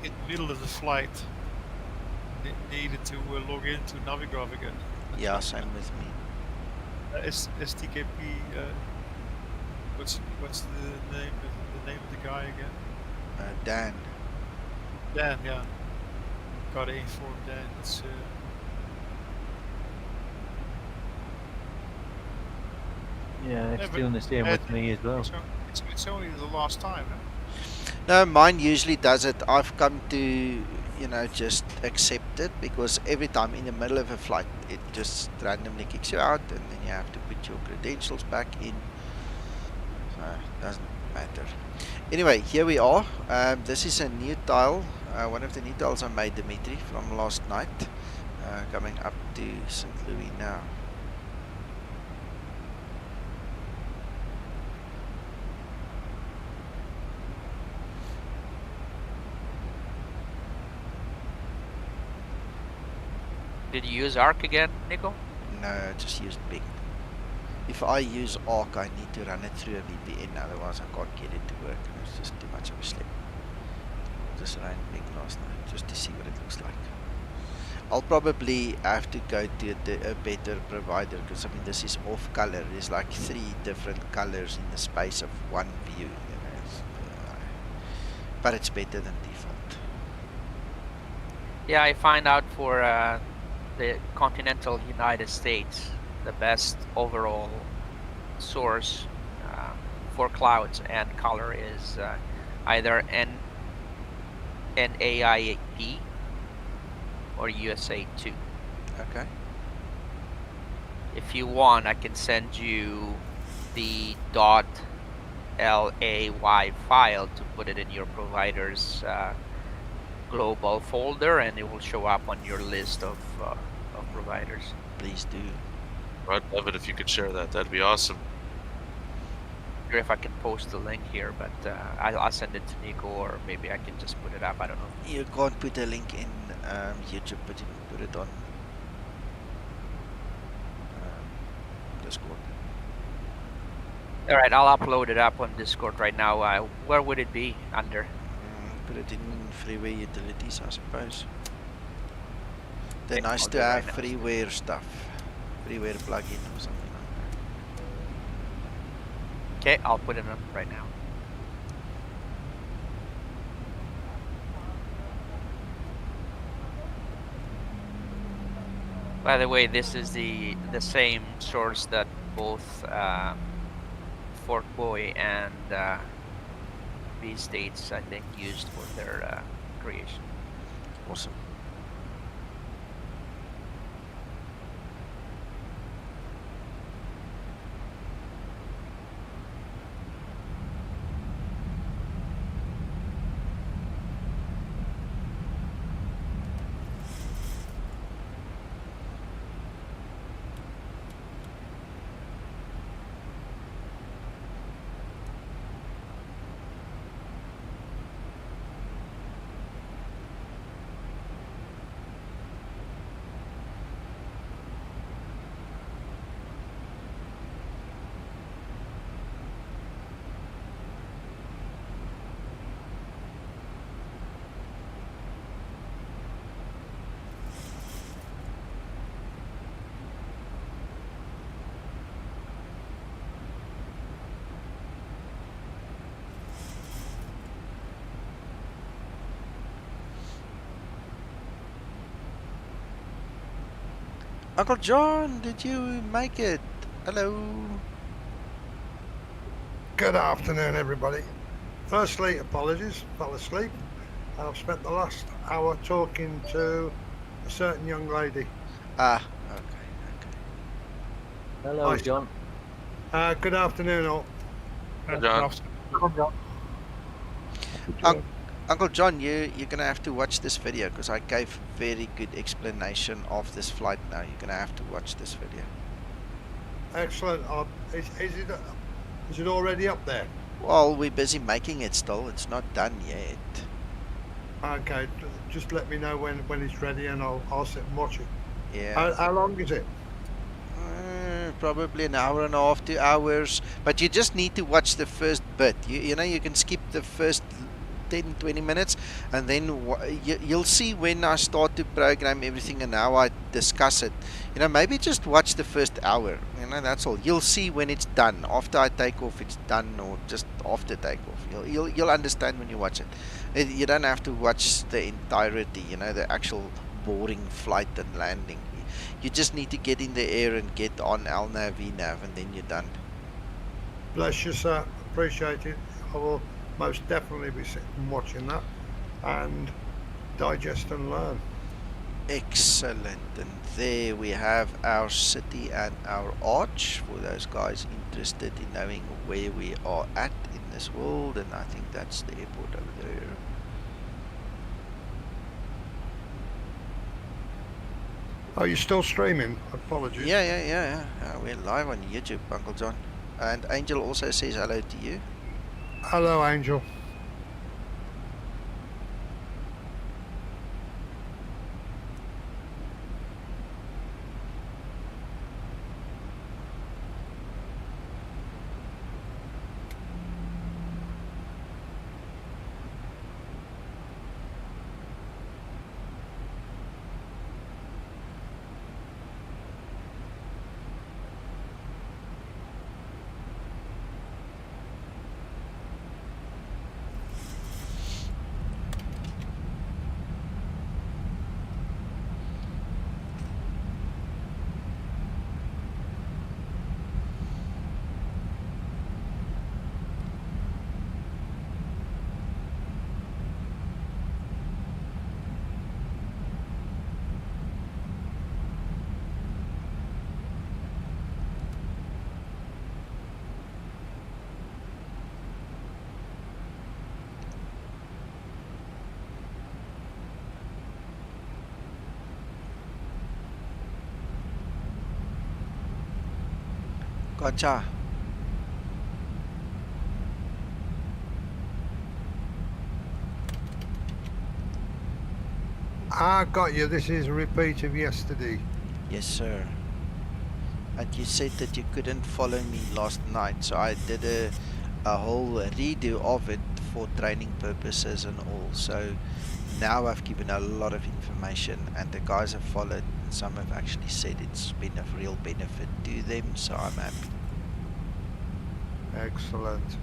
In the middle of the flight, needed to log into Navigraph again. Yeah, same with me. STKP. What's the name of the guy again? Dan. Dan, yeah. Gotta inform Dan. It's yeah, it's doing the same with me as well. It's only the last time, huh? No, mine usually does it. I've come to, you know, just accept it because every time in the middle of a flight, it just randomly kicks you out and then you have to put your credentials back in. So it doesn't matter. Anyway, here we are. This is a new tile. One of the new tiles I made, Dimitri, from last night. Coming up to St. Louis now. Did you use ARC again, Nico? No, I just used Bing. If I use ARC, I need to run it through a VPN, otherwise I can't get it to work. It's just too much of a slip. Just ran Bing last night, just to see what it looks like. I'll probably have to go to a better provider because I mean this is off color. There's like 3 different colors in the space of one view. You know, but it's better than default. Yeah, I find out for the continental United States, the best overall source for clouds and color is either NAIP or USA2. Okay. If you want, I can send you the .LAY file to put it in your provider's global folder, and it will show up on your list of providers. Please do. I'd love it if you could share that. That'd be awesome. Sure, if I can post the link here, but I'll send it to Nico, or maybe I can just put it up. I don't know. You can't put a link in YouTube, but you can put it on Discord. All right, I'll upload it up on Discord right now. Where would it be under? Put it in freeware utilities, I suppose. They're Okay, nice I'll to do it have right now. freeware stuff, freeware plugin or something like Okay, I'll put it up right now. By the way, this is the same source that both Fort Boy and B States, I think, used for their creation. Awesome. Uncle John, did you make it? Hello. Good afternoon, everybody. Firstly, apologies, fell asleep. I've spent the last hour talking to a certain young lady. Ah, okay. Hello, Hi. John. Good afternoon, all. John. Uncle John, you're gonna have to watch this video because I gave very good explanation of this flight. Now you're gonna have to watch this video. Excellent. Is it already up there? Well, we're busy making it still. It's not done yet. Okay, just let me know when it's ready, and I'll sit and watch it. Yeah. How long is it? Probably an hour and a half, 2 hours. But you just need to watch the first bit. You know, you can skip the first 10-20 minutes, and then you'll see when I start to program everything and how I discuss it. You know, maybe just watch the first hour. You know, that's all. You'll see when it's done. After I take off, it's done, or just after takeoff. You'll understand when you watch it. You don't have to watch the entirety. You know, the actual boring flight and landing. You just need to get in the air and get on LNAV, VNAV, and then you're done. Bless you, sir. Appreciate it. I will most definitely be sitting and watching that and digest and learn. Excellent. And there we have our city and our arch for those guys interested in knowing where we are at in this world. And I think that's the airport over there. Are you still streaming? Apologies. Yeah. We're live on YouTube, Uncle John. And Angel also says hello to you. Hello, Angel. Gotcha. I got you. This is a repeat of yesterday. Yes, sir. And you said that you couldn't follow me last night, so I did a whole redo of it for training purposes and all. So now I've given a lot of information, and the guys have followed. And some have actually said it's been of real benefit to them, so I'm happy. Excellent.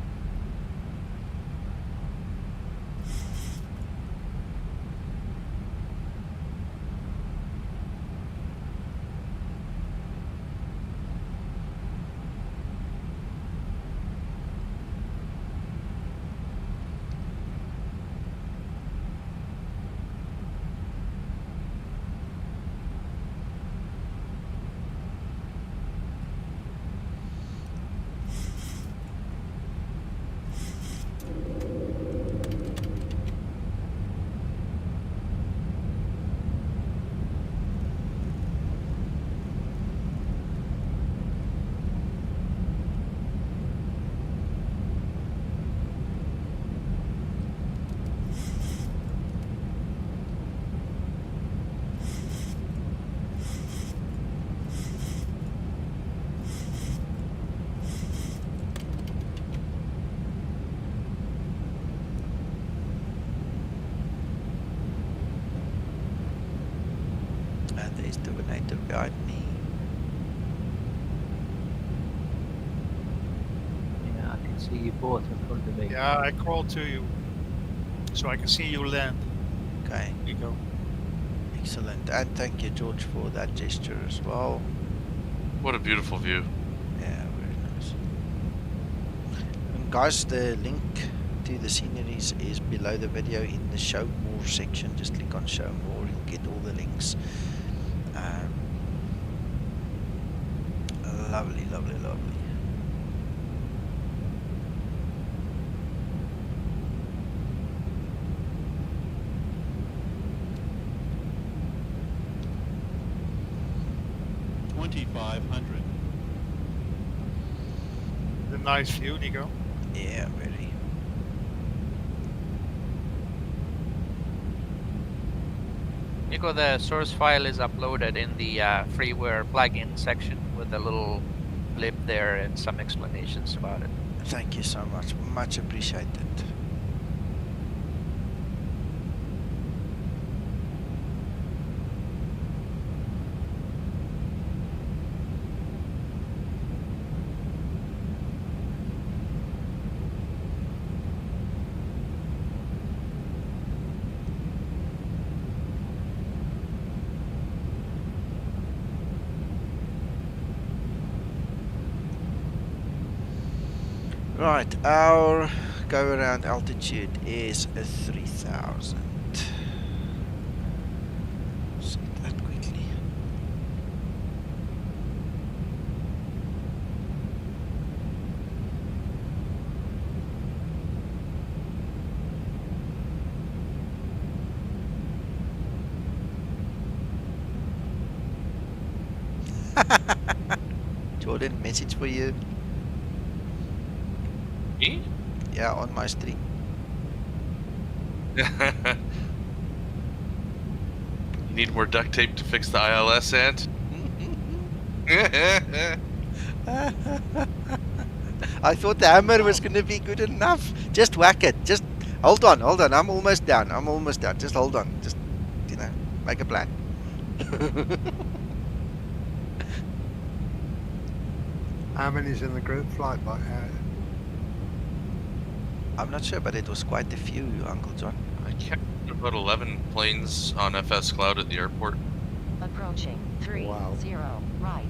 And there's the Venator behind me. Yeah, I can see you both in front of me. Yeah, I crawled to you, so I can see you land. Okay. Nico. Excellent. And thank you, George, for that gesture as well. What a beautiful view. Yeah, very nice. And guys, the link to the sceneries is below the video in the show more section. Just click on show more, you'll get all the links. Lovely, lovely, lovely. The nice view, Nico. Yeah, very. Nico, the source file is uploaded in the freeware plugin section with a little blip there and some explanations about it. Thank you so much. Much appreciated. Right, our go around altitude is 3,000. Set that quickly. Jordan, message for you. Me? Yeah, on my stream. You need more duct tape to fix the ILS, Ant? I thought the hammer was going to be good enough. Just whack it. Just hold on, hold on. I'm almost down. I'm almost down. Just hold on. Just, you know, make a plan. How many's in the group flight by I'm not sure, but it was quite a few, Uncle John. I can't about 11 planes on FS Cloud at the airport. Approaching 30 right.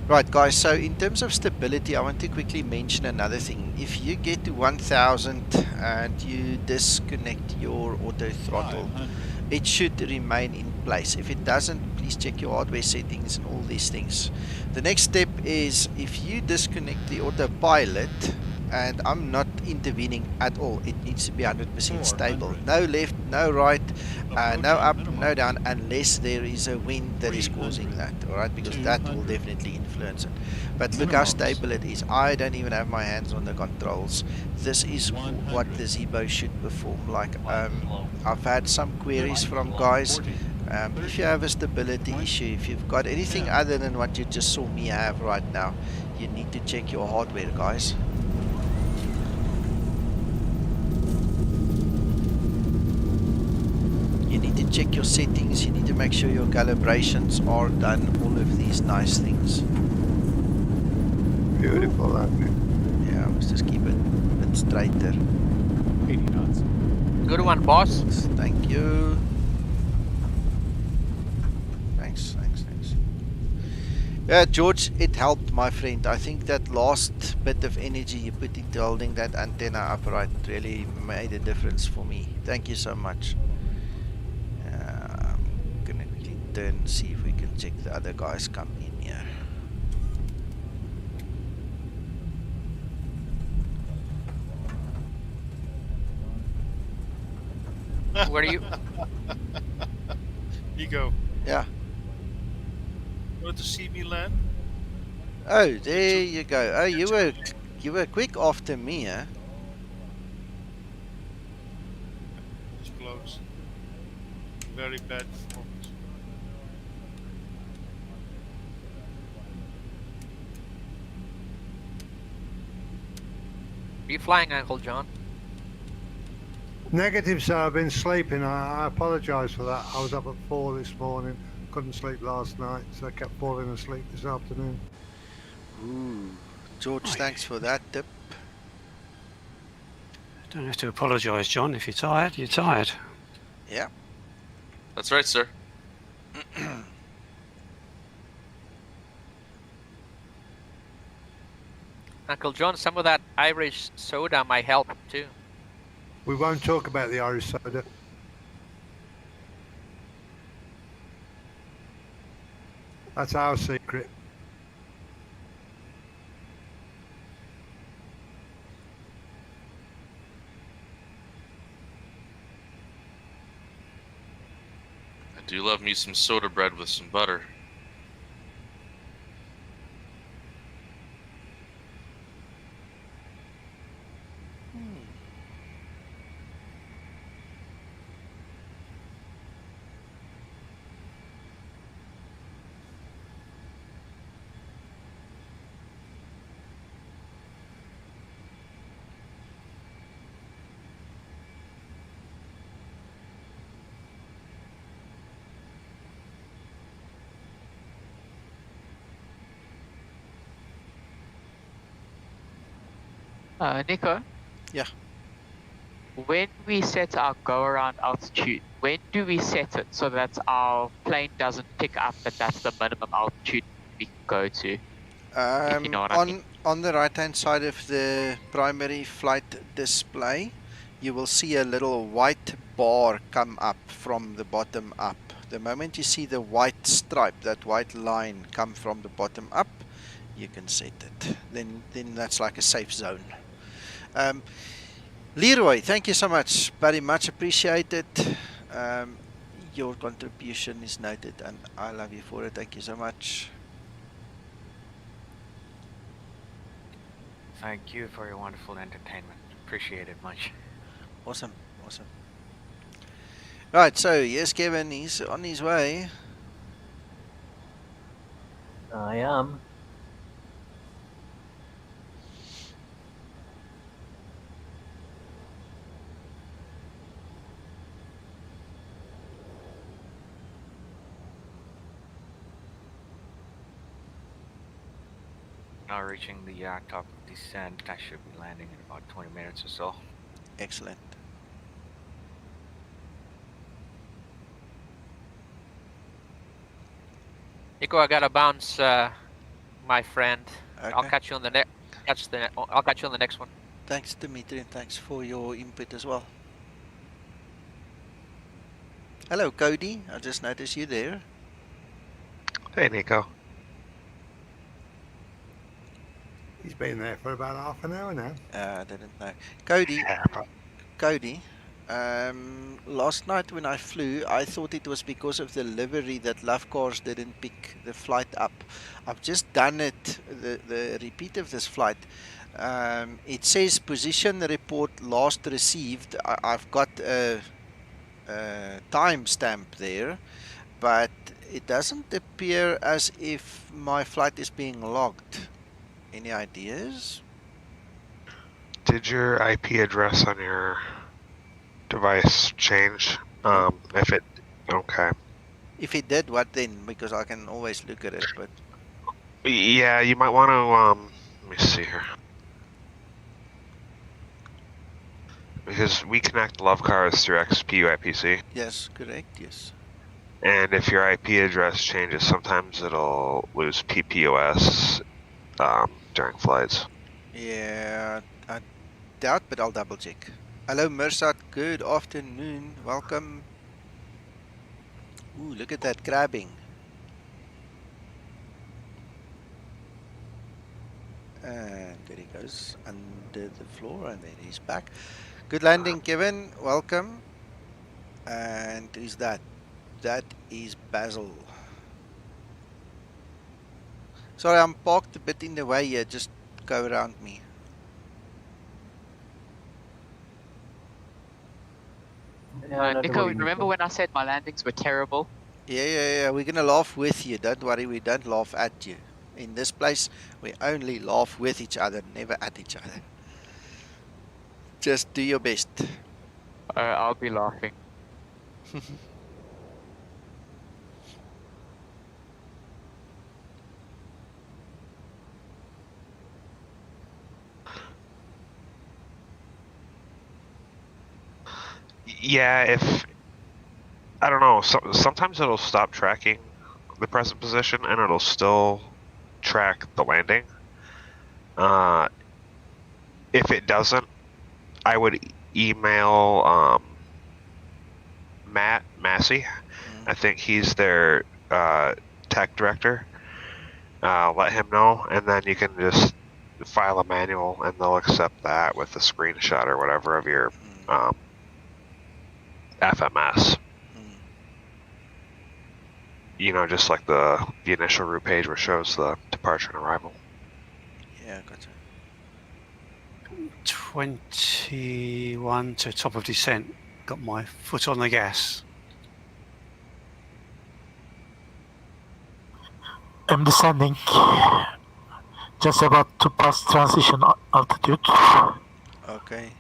Right, guys, so in terms of stability, I want to quickly mention another thing. If you get to 1000 and you disconnect your auto throttle, it should remain in place. If it doesn't, please check your hardware settings and all these things. The next step is if you disconnect the autopilot, and I'm not intervening at all, it needs to be 100% stable. No left, no right, No up, no down, unless there is a wind that is causing that, all right, because that will definitely influence it. But look how stable it is. I don't even have my hands on the controls. This is what the Zibo should perform. Like, I've had some queries from guys. If you have a stability issue, if you've got anything other than what you just saw me have right now, you need to check your hardware, guys. You need to check your settings, you need to make sure your calibrations are done, all of these nice things. Beautiful, yeah, let's just keep it a bit straighter. 80 knots. Good one, boss. Thank you. Thanks. Yeah, George, it helped, my friend. I think that last bit of energy you put into holding that antenna upright really made a difference for me. Thank you so much. I'm gonna quickly turn and see if we can check the other guys come in here. Where are you? Nico. Yeah. Want to see me land? Oh, there you go. Oh, you were quick after me, huh? It's close. Very bad performance. Are you flying, Uncle John? Negative, sir. I've been sleeping. I apologise for that. I was up at 4 this morning. Couldn't sleep last night, so I kept falling asleep this afternoon. Ooh, George, thanks for that tip. Don't have to apologise, John. If you're tired, you're tired. Yeah. That's right, sir. Uncle John, some of that Irish soda might help too. We won't talk about the Irish soda. That's our secret. I do love me some soda bread with some butter. Nico? Yeah. When we set our go-around altitude, when do we set it so that our plane doesn't pick up that that's the minimum altitude we can go to? If you know what I mean. On the right-hand side of the primary flight display, you will see a little white bar come up from the bottom up. The moment you see the white stripe, that white line come from the bottom up, you can set it. Then that's like a safe zone. Leroy, thank you so much. Very much appreciated. Your contribution is noted and I love you for it. Thank you so much. Thank you for your wonderful entertainment. Appreciate it much. Awesome. Right, so yes, Kevin, he's on his way. I am. Now reaching the top of descent. I should be landing in about 20 minutes or so. Excellent. Nico, I gotta bounce, my friend. Okay. I'll catch you on the next. I'll catch you on the next one. Thanks, Dimitri, and thanks for your input as well. Hello, Cody. I just noticed you there. Hey, Nico. He's been there for about half an hour now. I didn't know. Cody, Last night when I flew, I thought it was because of the livery that Love Cars didn't pick the flight up. I've just done it, the repeat of this flight. It says position report last received. I've got a timestamp there, but it doesn't appear as if my flight is being logged. Any ideas? Did your IP address on your device change? If it, okay. If it did, what then? Because I can always look at it, but Yeah, you might want to, let me see here. Because we connect Love Cars through XPU IPC. yes, correct, yes. And if your IP address changes, sometimes it'll lose PPOS during flights. Yeah, I doubt, but I'll double check. Hello, Mirsad. Good afternoon. Welcome. Ooh, look at that crabbing. And there he goes under the floor, and then he's back. Good landing, Kevin. Welcome. And who's that? That is Basil. Sorry, I'm parked a bit in the way here. Just go around me. Nico, remember when I said my landings were terrible? Yeah. We're gonna laugh with you. Don't worry, we don't laugh at you. In this place, we only laugh with each other, never at each other. Just do your best. I'll be laughing. Yeah, if I don't know, sometimes it'll stop tracking the present position and it'll still track the landing. If it doesn't, I would email Matt Massey. I think he's their tech director. Let him know, and then you can just file a manual, and they'll accept that with a screenshot or whatever of your FMS. You know, just like the initial route page where it shows the departure and arrival. Yeah, gotcha. 21 to top of descent. Got my foot on the gas. I'm descending. Just about to pass transition altitude. Okay.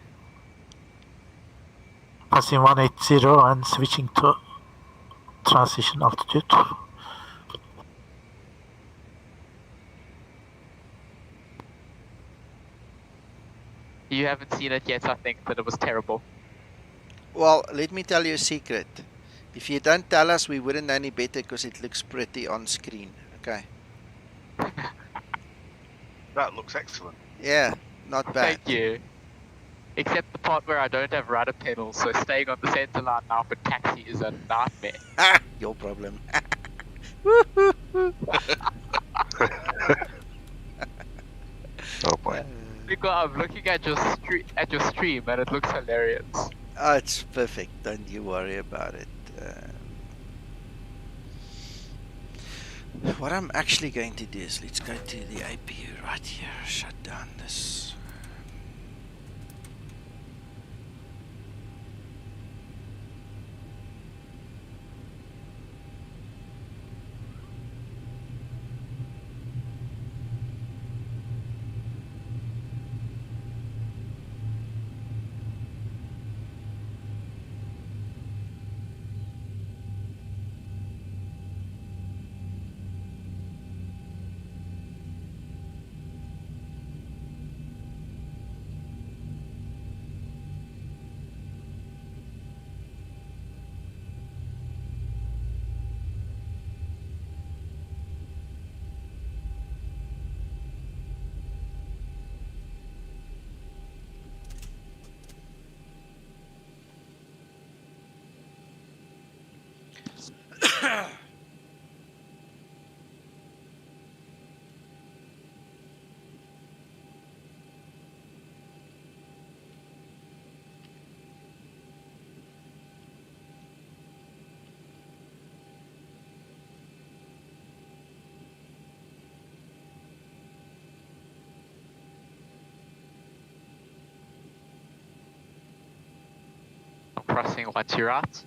Passing 180 and switching to transition altitude. You haven't seen it yet, I think, but it was terrible. Well, let me tell you a secret. If you don't tell us, we wouldn't know any better because it looks pretty on screen. Okay. That looks excellent. Yeah, not bad. Thank you. Except the part where I don't have rudder pedals, so staying on the center line now for taxi is a nightmare. Ah, your problem. Oh boy. Nico, I'm looking at your stream and it looks hilarious. Oh, it's perfect. Don't you worry about it. What I'm actually going to do is let's go to the APU right here. Shut down this. crossing once you're out.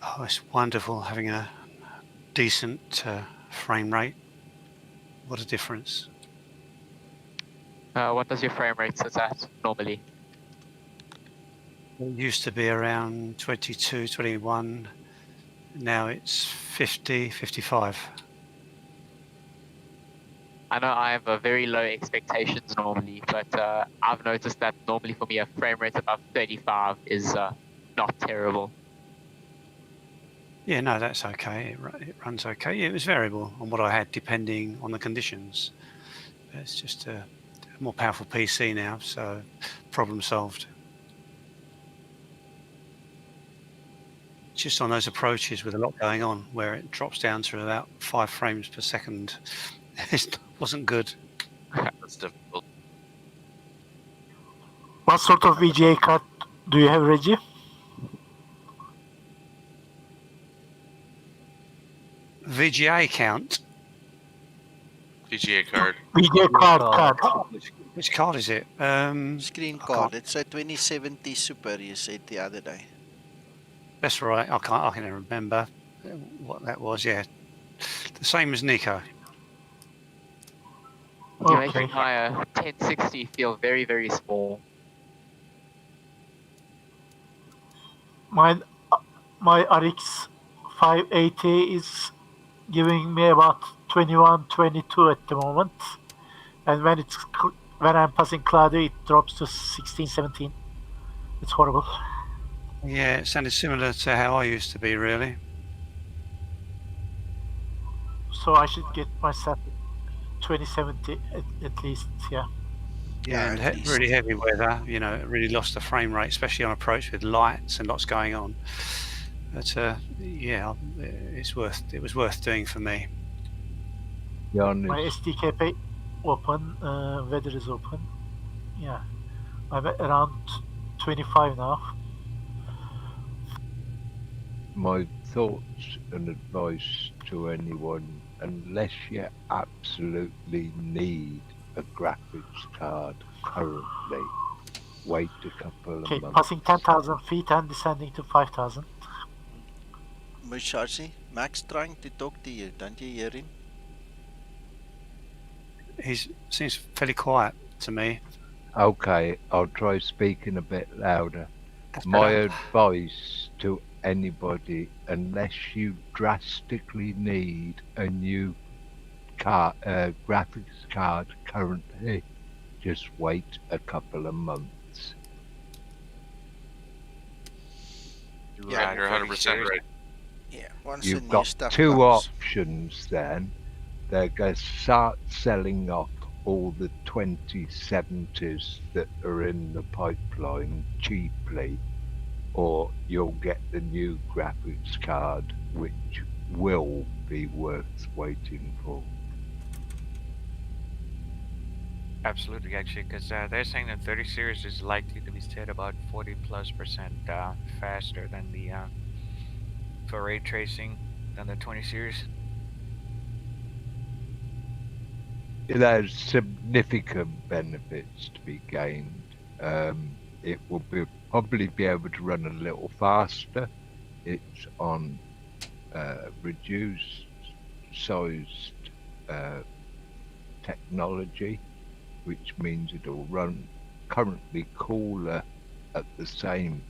Oh, it's wonderful having a decent frame rate. What a difference. What does your frame rate sit at normally? It used to be around 22, 21. Now it's 50, 55. I know I have very low expectations normally, but I've noticed that normally for me a frame rate above 35 is not terrible. Yeah, no, that's okay. It runs okay. Yeah, it was variable on what I had depending on the conditions. It's just a more powerful PC now, so problem solved. Just on those approaches with a lot going on, where it drops down to about 5 frames per second, it wasn't good. That's difficult. What sort of VGA card do you have, Reggie? VGA count. VGA card. VGA card. Which card is it? Screen card. It's a 2070 Super, you said the other day. That's right. I can remember what that was. Yeah, the same as Nico. You're making my 1060 feel very, very small. My RX 580 is giving me about 21, 22 at the moment, and when I'm passing Claude, it drops to 16, 17. It's horrible. Yeah, it sounded similar to how I used to be, really. So I should get myself 2070 at least, yeah. Yeah, and really heavy weather, you know, it really lost the frame rate, especially on approach with lights and lots going on. But yeah, it was worth doing for me. My SDK open, weather is open. Yeah, I'm at around 25 now. My thoughts and advice to anyone, unless you absolutely need a graphics card currently, wait a couple of months. Passing 10,000 feet and descending to 5,000. Mushashi, Max trying to talk to you. Don't you hear him? He seems fairly quiet to me. Okay, I'll try speaking a bit louder. That's My better. advice to anybody, unless you drastically need a new graphics card currently, just wait a couple of months. Yeah, you're 100% right. Yeah, once You've the new got stuff two comes. options then. They're going to start selling off all the 2070s that are in the pipeline cheaply, or you'll get the new graphics card, which will be worth waiting for. Absolutely, actually, because they're saying the 30 series is likely to be set about 40+% faster than the for ray tracing than the 20 series. There's significant benefits to be gained. It will probably be able to run a little faster. It's on reduced sized technology, which means it'll run currently cooler at the same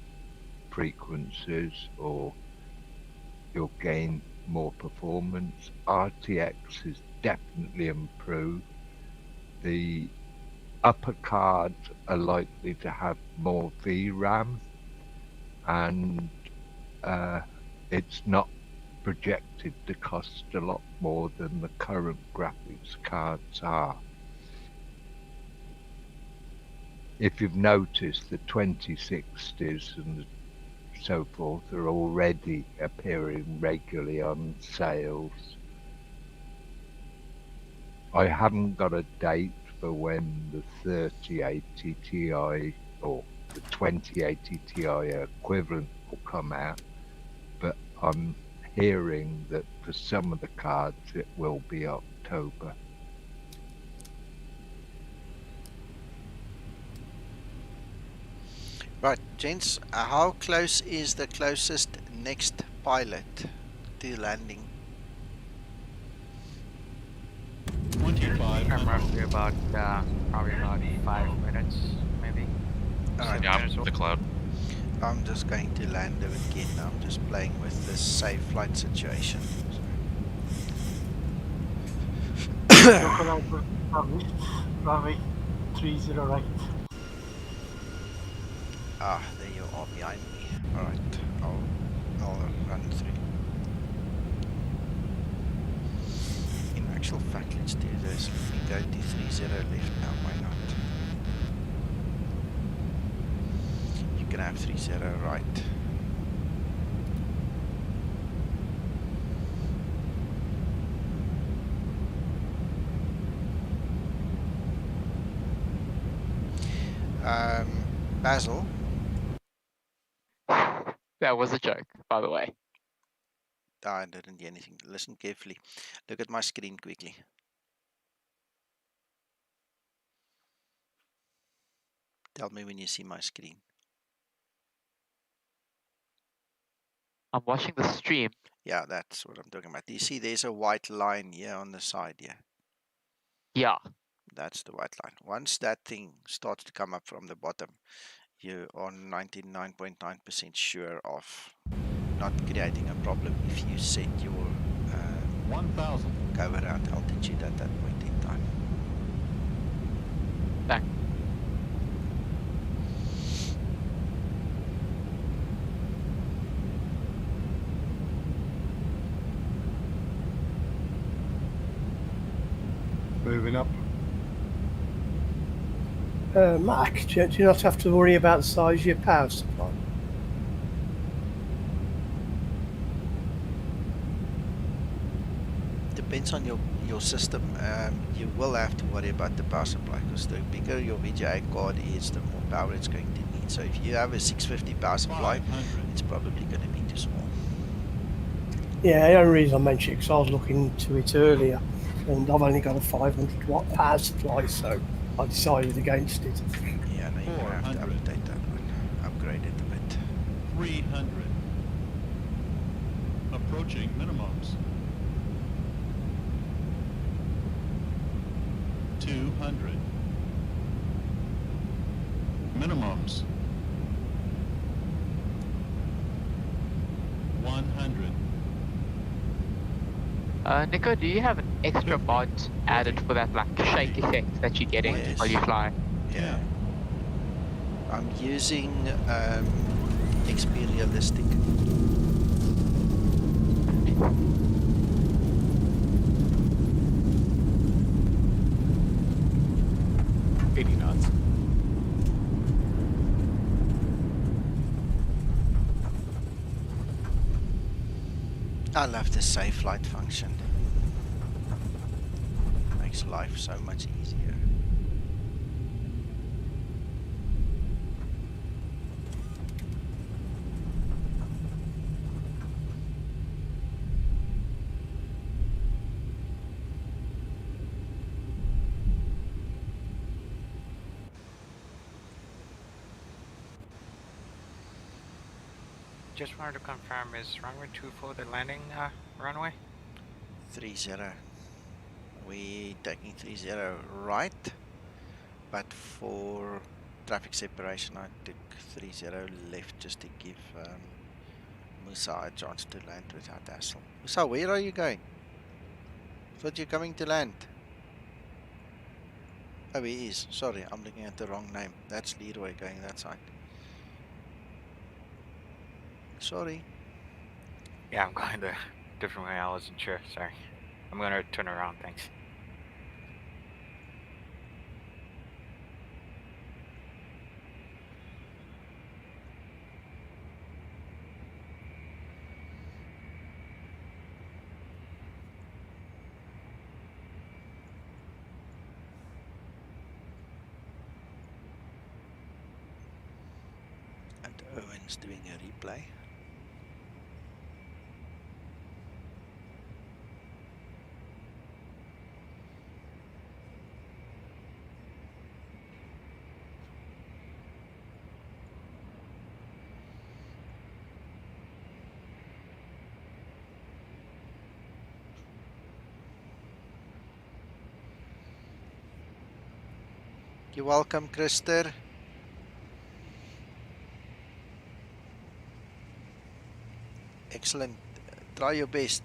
frequencies or you'll gain more performance. RTX is definitely improved. The upper cards are likely to have more VRAM, and it's not projected to cost a lot more than the current graphics cards are. If you've noticed, the 2060s and so forth are already appearing regularly on sales. I haven't got a date for when the 3080 Ti or the 2080 Ti equivalent will come out, but I'm hearing that for some of the cards it will be October. Right, gents, how close is the closest next pilot to landing? 25. I'm roughly about probably about 5 minutes, maybe. Alright. Yeah, I'm the cloud. I'm just going to land it again. I'm just playing with this safe flight situation. Localizer established, runway 30 right. Ah, there you are behind me. Alright, I'll run through. In actual fact, let's do this. Let me go to 30 left now, why not? You can have 30 right. Basil? That was a joke, by the way. I didn't hear anything. Listen carefully. Look at my screen quickly. Tell me when you see my screen. I'm watching the stream. Yeah, that's what I'm talking about. Do you see there's a white line here on the side here? Yeah. That's the white line. Once that thing starts to come up from the bottom, you are 99.9% sure of not creating a problem if you set your 1000 go around altitude at that point in time. Thanks. Moving up. Mac, do you not have to worry about the size of your power supply? Depends on your system. You will have to worry about the power supply because the bigger your VGA card is, the more power it's going to need. So if you have a 650 power supply, it's probably going to be too small. Yeah, the only reason I mentioned it because I was looking into it earlier and I've only got a 500 watt power supply, so I decided against it. Yeah, no, you're going to have to update that one. Upgrade it a bit. 300. Approaching minimums. 200. Minimums. 100. Nico, do you have an extra mod added for that like shake effect that you're getting while you fly? Yeah. I'm using XP Realistic. knots. I love the safe flight function. Makes life so much easier. Just wanted to confirm, is runway 24 the landing runway? 30. We taking 30 right, but for traffic separation I took 30 left just to give Musa a chance to land without hassle. Musa, where are you going? Thought you're coming to land. Oh, he is. Sorry, I'm looking at the wrong name. That's Leroy going that side. Sorry. Yeah, I'm going the different way. I wasn't sure. Sorry. I'm going to turn around. Thanks. And Owen's doing a replay. You're welcome, Krister. Excellent. Try your best.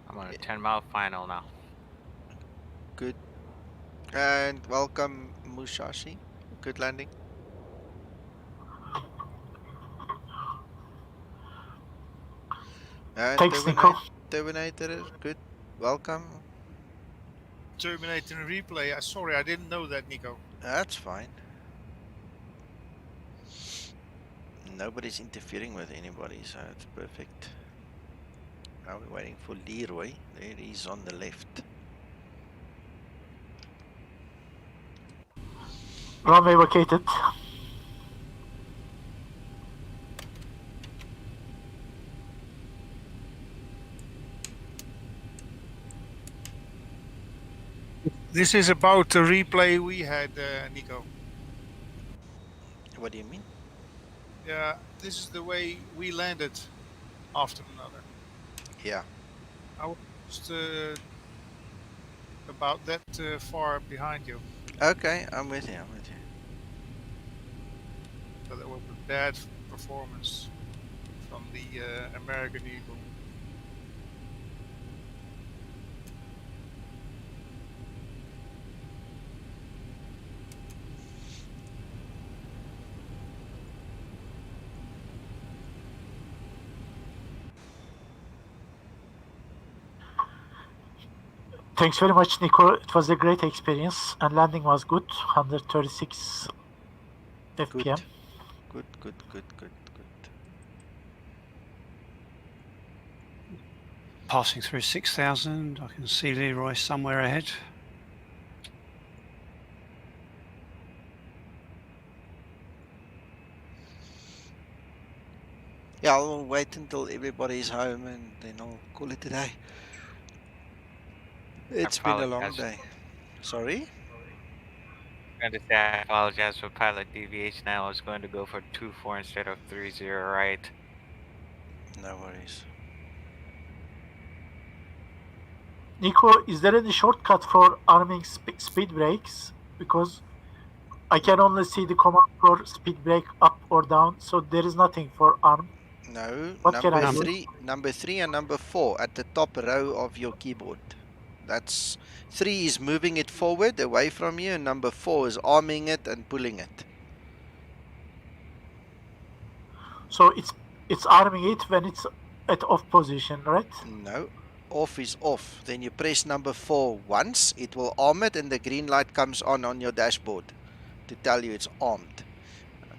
I'm on a 10-mile final now. Good. And welcome, Mushashi. Good landing. And Thanks, Nico. Terminator, good. Welcome. Terminator in replay. Sorry, I didn't know that, Nico. That's fine. Nobody's interfering with anybody, so it's perfect. Now we're waiting for Leroy. There he's on the left. Runway vacated. This is about the replay we had, Nico. What do you mean? Yeah, this is the way we landed after another. Yeah. I was just about that far behind you. Okay, I'm with you. So that was a bad performance from the American Eagle. Thanks very much, Nico. It was a great experience, and landing was good. 136 FPM. Good. Passing through 6,000. I can see Leroy somewhere ahead. Yeah, I'll wait until everybody's home and then I'll call it a day. It's been a long day. Sorry? I'm going to say I apologize for pilot deviation. I was going to go for 2-4 instead of 3-0 right. No worries. Nico, is there any shortcut for arming speed brakes? Because I can only see the command for speed brake up or down, so there is nothing for arm. No, What can I do? number 3 and number 4 at the top row of your keyboard. That's 3 is moving it forward away from you, and number 4 is arming it and pulling it. So it's arming it when it's at off position, right? No, off is off. Then you press number 4 once, it will arm it, and the green light comes on your dashboard to tell you it's armed.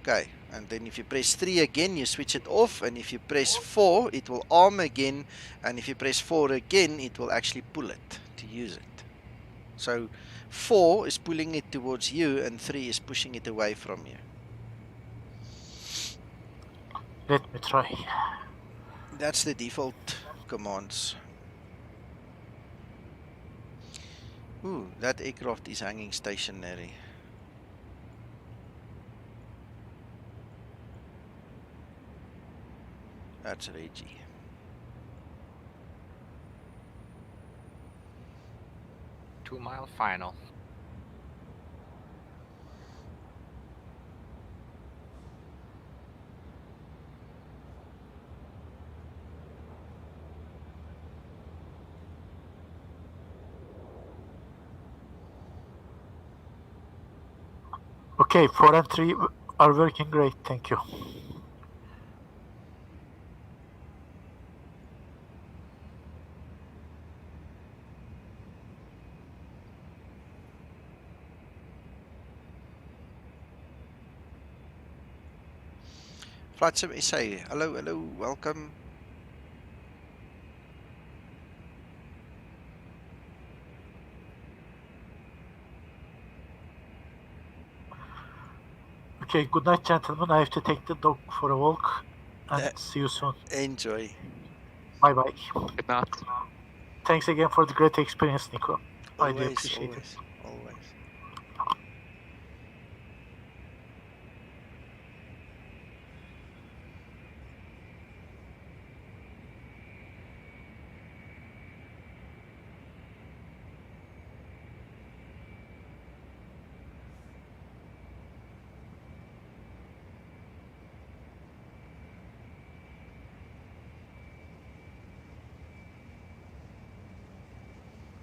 Okay, and then if you press 3 again, you switch it off, and if you press 4, it will arm again, and if you press 4 again, it will actually pull it to use it. So 4 is pulling it towards you, and 3 is pushing it away from you. Let me try. That's the default commands. Ooh, that aircraft is hanging stationary. That's Reggie. Two-mile final. Okay, 4 and 3 are working great, thank you. Flight Sim SA, hello, hello, welcome. Okay, good night, gentlemen. I have to take the dog for a walk, and see you soon. Enjoy. Bye-bye. Good night. Thanks again for the great experience, Nico. I do Always, appreciate it. always, always.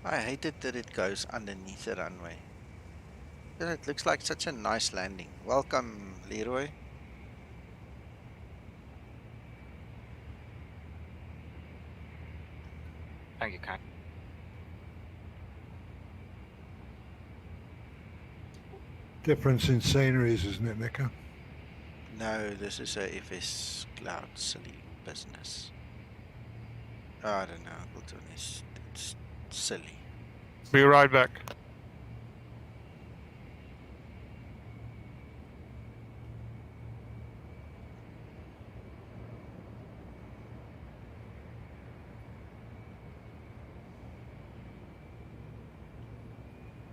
I hate it that it goes underneath the runway. It looks like such a nice landing. Welcome, Leroy. Thank you, Kai. Difference in sceneries, isn't it, Nico? No, this is a FS Cloud silly business. I don't know. It's silly. Be right back.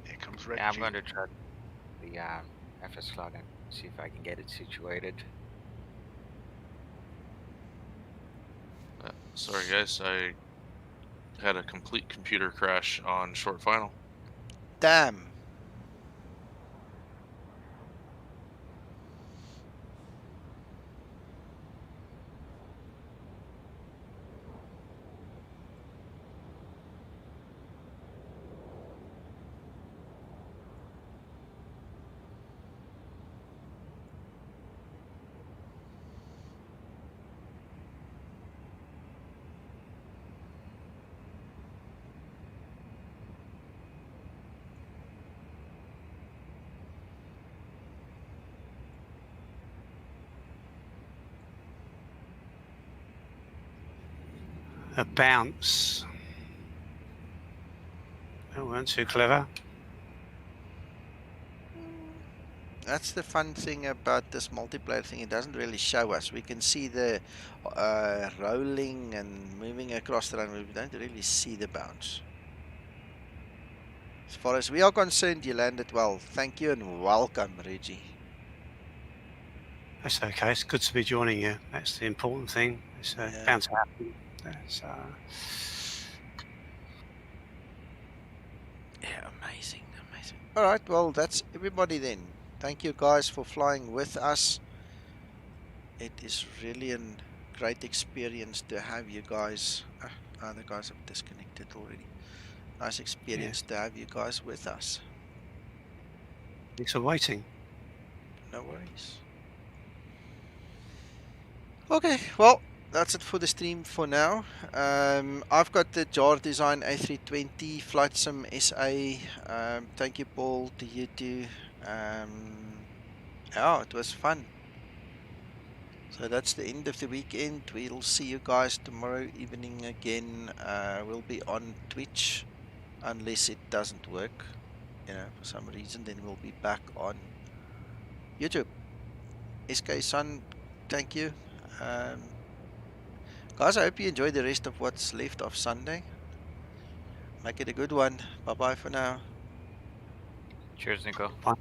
Here comes Reggie. Yeah, I'm going to try the FS Cloud and see if I can get it situated. Sorry guys, I had a complete computer crash on short final. Damn. A bounce. That weren't too clever. That's the fun thing about this multiplayer thing. It doesn't really show us. We can see the rolling and moving across the runway. We don't really see the bounce. As far as we are concerned, you landed well. Thank you and welcome, Reggie. That's okay. It's good to be joining you. That's the important thing. It's bound to happen. That's, Yeah, amazing, amazing. All right, well, that's everybody then. Thank you guys for flying with us. It is really a great experience to have you guys. The guys have disconnected already. Nice experience to have you guys with us. Thanks for waiting. No worries. Okay, well, that's it for the stream for now. I've got the Jar Design A320 Flight Sim SA. Thank you, Paul, to you too. Yeah, it was fun. So that's the end of the weekend. We'll see you guys tomorrow evening again. We'll be on Twitch unless it doesn't work. for some reason, then we'll be back on YouTube. SK Sun, thank you. Guys, I hope you enjoy the rest of what's left of Sunday. Make it a good one. Bye bye for now. Cheers, Nico. Bye.